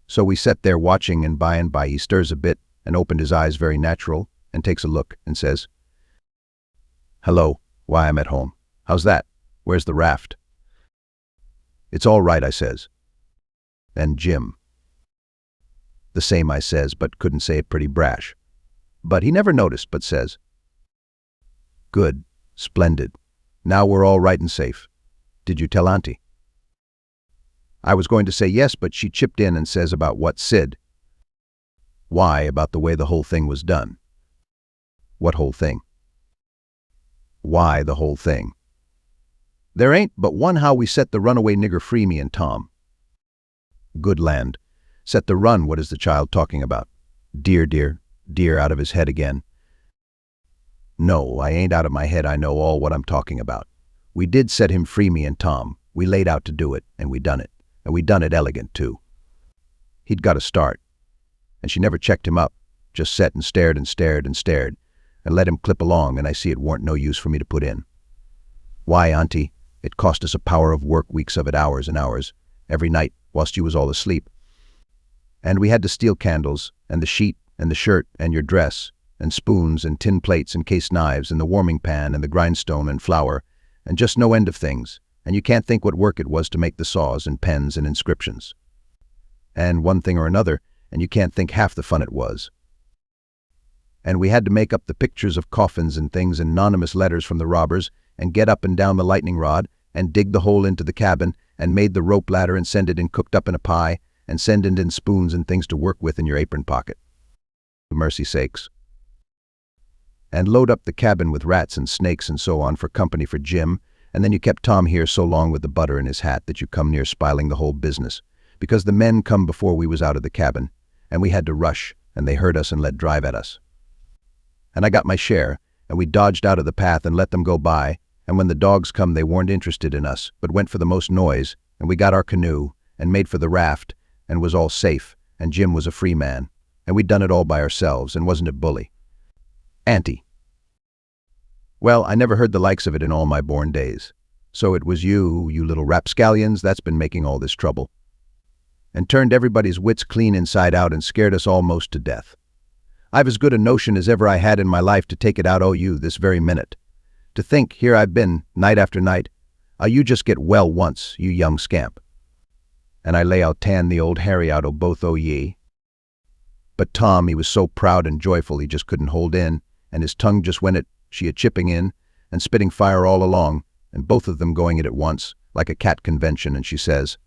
So we sat there watching, and by he stirs a bit, and opened his eyes very natural, and takes a look, and says, "Hello, why, I'm at home. How's that? Where's the raft?" "It's all right," I says. "And Jim?" "The same," I says, but couldn't say it pretty brash. But he never noticed, but says, "Good, splendid. Now we're all right and safe. Did you tell Auntie?" I was going to say yes, but she chipped in and says about what, Sid? "Why, about the way the whole thing was done." "What whole thing?" "Why, the whole thing. There ain't but one how we set the runaway nigger free, me and Tom." "Good land. Set the run, what is the child talking about? Dear out of his head again." "No, I ain't out of my head, I know all what I'm talking about. We did set him free, me and Tom. We laid out to do it, and we done it. And we done it elegant, too. He'd got a start, and she never checked him up, just set and stared and stared and stared, and let him clip along, and I see it warn't no use for me to put in. Why, Auntie, it cost us a power of work, weeks of it, hours and hours, every night, whilst you was all asleep. And we had to steal candles, and the sheet, and the shirt, and your dress, and spoons, and tin plates, and case knives, and the warming pan, and the grindstone, and flour, and just no end of things, and you can't think what work it was to make the saws, and pens, and inscriptions. And one thing or another, and you can't think half the fun it was. And we had to make up the pictures of coffins and things, and anonymous letters from the robbers, and get up and down the lightning rod, and dig the hole into the cabin, and made the rope ladder, and send it in cooked up in a pie, and send it in spoons and things to work with in your apron pocket. For mercy sakes. And load up the cabin with rats and snakes and so on for company for Jim, and then you kept Tom here so long with the butter in his hat that you come near spiling the whole business, because the men come before we was out of the cabin, and we had to rush, and they heard us and let drive at us. And I got my share, and we dodged out of the path and let them go by, and when the dogs come they weren't interested in us, but went for the most noise, and we got our canoe, and made for the raft, and was all safe, and Jim was a free man, and we'd done it all by ourselves, and wasn't it bully? Auntie. Well, I never heard the likes of it in all my born days. So it was you little rapscallions, that's been making all this trouble. And turned everybody's wits clean inside out and scared us almost to death. I've as good a notion as ever I had in my life to take it out o' you this very minute. To think, here I've been, night after night. You just get well once, you young scamp. And I lay out tan the old Harry out o' both o' ye. But Tom, he was so proud and joyful he just couldn't hold in, and his tongue just went she a chipping in, and spitting fire all along, and both of them going it at once, like a cat convention, and she says,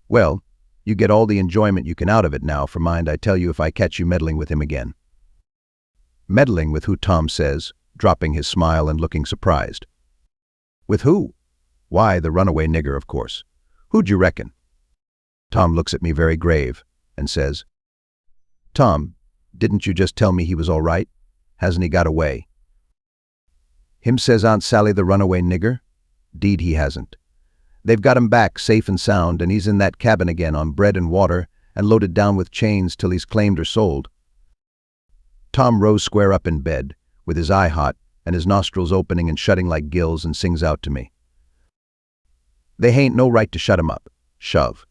"Well, you get all the enjoyment you can out of it now, for mind I tell you if I catch you meddling with him again." Meddling with who? Tom says, dropping his smile and looking surprised. With who? Why, the runaway nigger, of course. Who'd you reckon? Tom looks at me very grave and says, "Tom, didn't you just tell me he was all right? Hasn't he got away?" Him, says Aunt Sally, the runaway nigger? Deed he hasn't. They've got him back safe and sound, and he's in that cabin again on bread and water and loaded down with chains till he's claimed or sold. Tom rose square up in bed, with his eye hot and his nostrils opening and shutting like gills, and sings out to me, "They hain't no right to shut him up. Shove.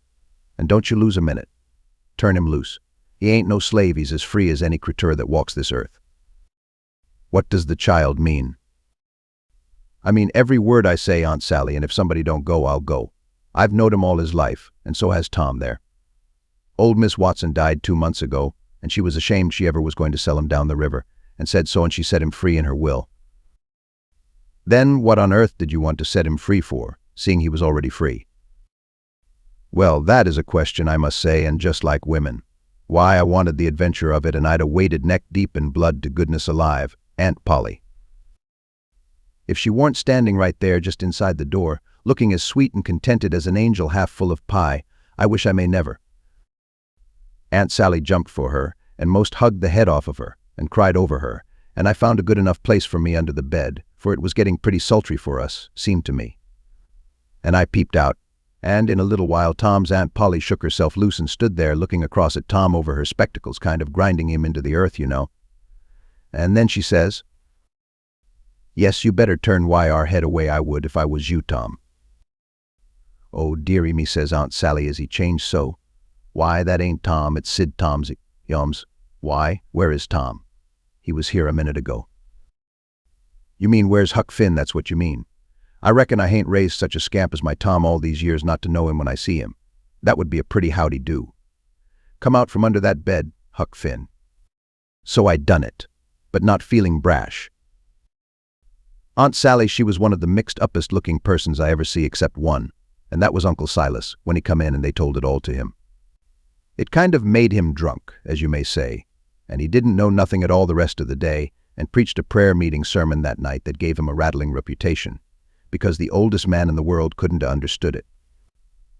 And don't you lose a minute. Turn him loose. He ain't no slave, he's as free as any creature that walks this earth." What does the child mean? I mean every word I say, Aunt Sally, and if somebody don't go, I'll go. I've knowed him all his life, and so has Tom there. Old Miss Watson died 2 months ago, and she was ashamed she ever was going to sell him down the river, and said so, and she set him free in her will. Then what on earth did you want to set him free for, seeing he was already free? Well, that is a question, I must say, and just like women. Why, I wanted the adventure of it, and I'd a waded neck deep in blood to goodness alive, Aunt Polly. If she weren't standing right there just inside the door, looking as sweet and contented as an angel half full of pie, I wish I may never. Aunt Sally jumped for her, and most hugged the head off of her, and cried over her, and I found a good enough place for me under the bed, for it was getting pretty sultry for us, seemed to me. And I peeped out, and in a little while Tom's Aunt Polly shook herself loose and stood there looking across at Tom over her spectacles, kind of grinding him into the earth, you know. And then she says, "Yes, you better turn our head away, I would, if I was you, Tom." "Oh, dearie me," says Aunt Sally, "is he changed so? Why, that ain't Tom, it's Sid Tom's yums. Why, where is Tom? He was here a minute ago." "You mean where's Huck Finn, that's what you mean? I reckon I hain't raised such a scamp as my Tom all these years not to know him when I see him. That would be a pretty howdy-do. Come out from under that bed, Huck Finn." So I done it, but not feeling brash. Aunt Sally, she was one of the mixed-uppest looking persons I ever see except one, and that was Uncle Silas, when he come in and they told it all to him. It kind of made him drunk, as you may say, and he didn't know nothing at all the rest of the day, and preached a prayer-meeting sermon that night that gave him a rattling reputation, because the oldest man in the world couldn't have understood it.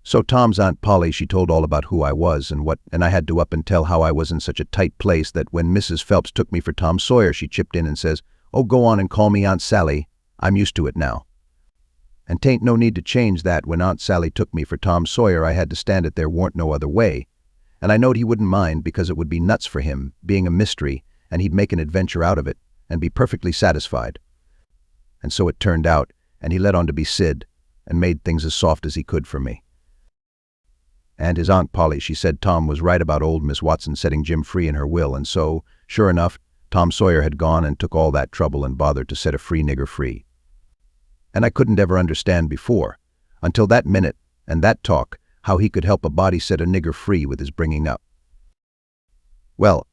So Tom's Aunt Polly, she told all about who I was and what, and I had to up and tell how I was in such a tight place that when Mrs. Phelps took me for Tom Sawyer, she chipped in and says, "Oh, go on and call me Aunt Sally. I'm used to it now." And 'tain't no need to change that. When Aunt Sally took me for Tom Sawyer, I had to stand it, there warn't no other way. And I knowed he wouldn't mind, because it would be nuts for him, being a mystery, and he'd make an adventure out of it, and be perfectly satisfied. And so it turned out, and he let on to be Sid, and made things as soft as he could for me. And his Aunt Polly, she said Tom was right about old Miss Watson setting Jim free in her will, and so, sure enough, Tom Sawyer had gone and took all that trouble and bother to set a free nigger free. And I couldn't ever understand before, until that minute and that talk, how he could help a body set a nigger free with his bringing up. Well,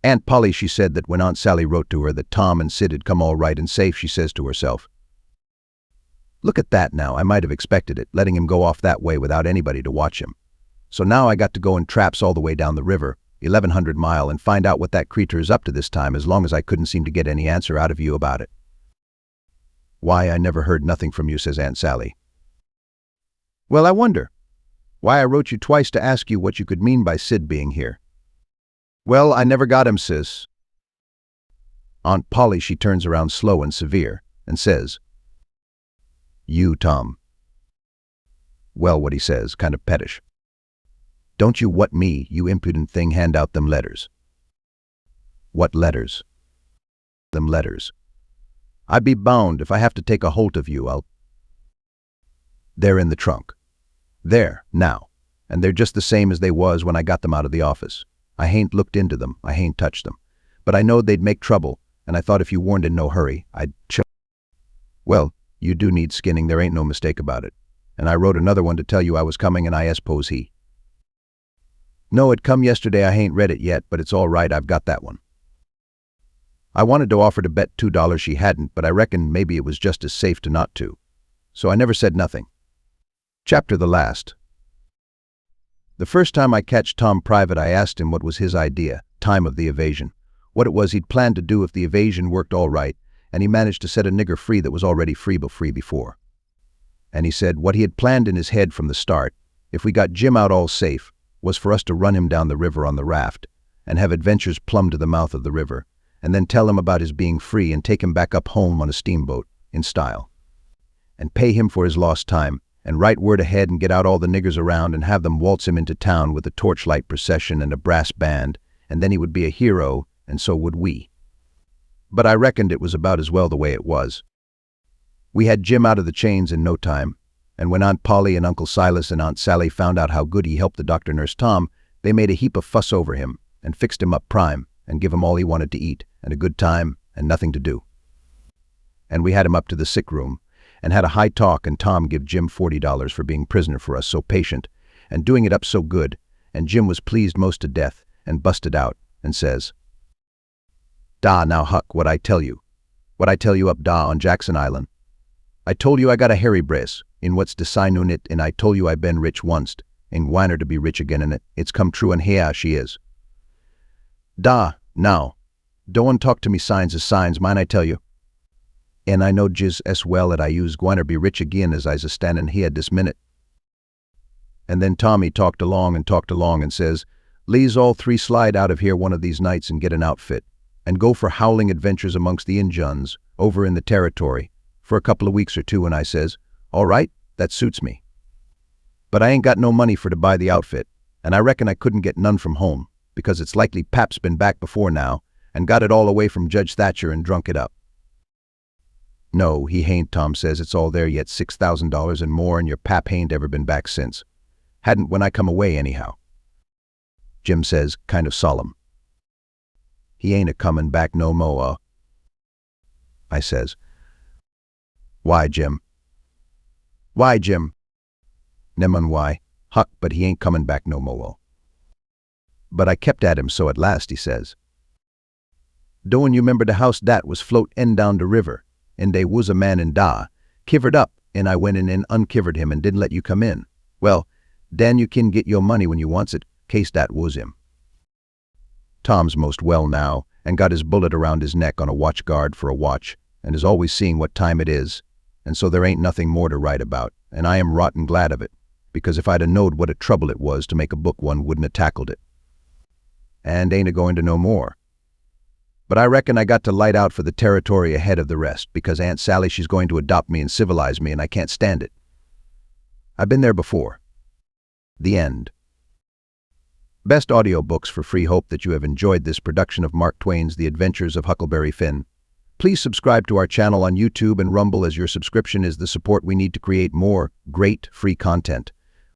Aunt Polly, she said that when Aunt Sally wrote to her that Tom and Sid had come all right and safe, she says to herself, "Look at that now, I might have expected it, letting him go off that way without anybody to watch him. So now I got to go in traps all the way down the river, 1100 mile, and find out what that creature is up to this time, as long as I couldn't seem to get any answer out of you about it." "Why, I never heard nothing from you," says Aunt Sally. "Well, I wonder. Why, I wrote you twice to ask you what you could mean by Sid being here." "Well, I never got him, sis." Aunt Polly, she turns around slow and severe, and says, "You, Tom." Well, what he says, kind of pettish. "Don't you what me, you impudent thing, hand out them letters." "What letters?" them letters. I be bound if I have to take a holt of you, They're in the trunk. There, now, and they're just the same as they was when I got them out of the office. I hain't looked into them, I hain't touched them. But I knowed they'd make trouble, and I thought if you warned in no hurry, I'd Well, you do need skinning, there ain't no mistake about it. And I wrote another one to tell you I was coming, and I suppose he. No, it come yesterday, I hain't read it yet, but it's all right, I've got that one. I wanted to offer to bet $2 she hadn't, but I reckoned maybe it was just as safe to not to. So I never said nothing. Chapter the last. The first time I catched Tom private, I asked him what was his idea, time of the evasion, what it was he'd planned to do if the evasion worked all right, and he managed to set a nigger free that was already free before. And he said what he had planned in his head from the start, if we got Jim out all safe, was for us to run him down the river on the raft, and have adventures plumb to the mouth of the river, and then tell him about his being free and take him back up home on a steamboat, in style. And pay him for his lost time, and write word ahead and get out all the niggers around and have them waltz him into town with a torchlight procession and a brass band, and then he would be a hero, and so would we. But I reckoned it was about as well the way it was. We had Jim out of the chains in no time, and when Aunt Polly and Uncle Silas and Aunt Sally found out how good he helped the doctor nurse Tom, they made a heap of fuss over him and fixed him up prime and give him all he wanted to eat and a good time and nothing to do. And we had him up to the sick room and had a high talk, and Tom give Jim $40 for being prisoner for us so patient and doing it up so good, and Jim was pleased most to death and busted out and says, "Da now, Huck, what I tell you up da on Jackson Island. I told you I got a hairy brace, in what's de sign on it, and I told you I been rich once, and whiner to be rich again in it. It's come true, and here she is. Da, now, don't talk to me signs as signs, mine I tell you. And I know jiz as well that I use whiner be rich again as I's a standin' here this minute." And then Tommy talked along and says, "Le's all three slide out of here one of these nights and get an outfit, and go for howling adventures amongst the Injuns, over in the territory, for a couple of weeks or two," and I says, "All right, that suits me. But I ain't got no money for to buy the outfit, and I reckon I couldn't get none from home, because it's likely Pap's been back before now, and got it all away from Judge Thatcher and drunk it up." "No, he hain't," Tom says, "it's all there yet, $6,000 and more, and your Pap hain't ever been back since. Hadn't when I come away anyhow." Jim says, kind of solemn, "He ain't a-comin' back no mo', I says, "Why, Jim? Why, Jim?" "Nemun why, Huck, but he ain't comin' back no mo'." But I kept at him, so at last he says, "Don't you remember the house dat was float end down the river, and they was a man in da, kivered up, and I went in and unkivered him and didn't let you come in? Well, then you can get your money when you wants it, case dat was him." Tom's most well now, and got his bullet around his neck on a watch guard for a watch, and is always seeing what time it is, and so there ain't nothing more to write about, and I am rotten glad of it, because if I'd a knowed what a trouble it was to make a book, one wouldn't a tackled it. And ain't a-going to know more. But I reckon I got to light out for the territory ahead of the rest, because Aunt Sally, she's going to adopt me and civilize me, and I can't stand it. I've been there before. The end. Best audiobooks for free. Hope that you have enjoyed this production of Mark Twain's The Adventures of Huckleberry Finn. Please subscribe to our channel on YouTube and Rumble, as your subscription is the support we need to create more great free content.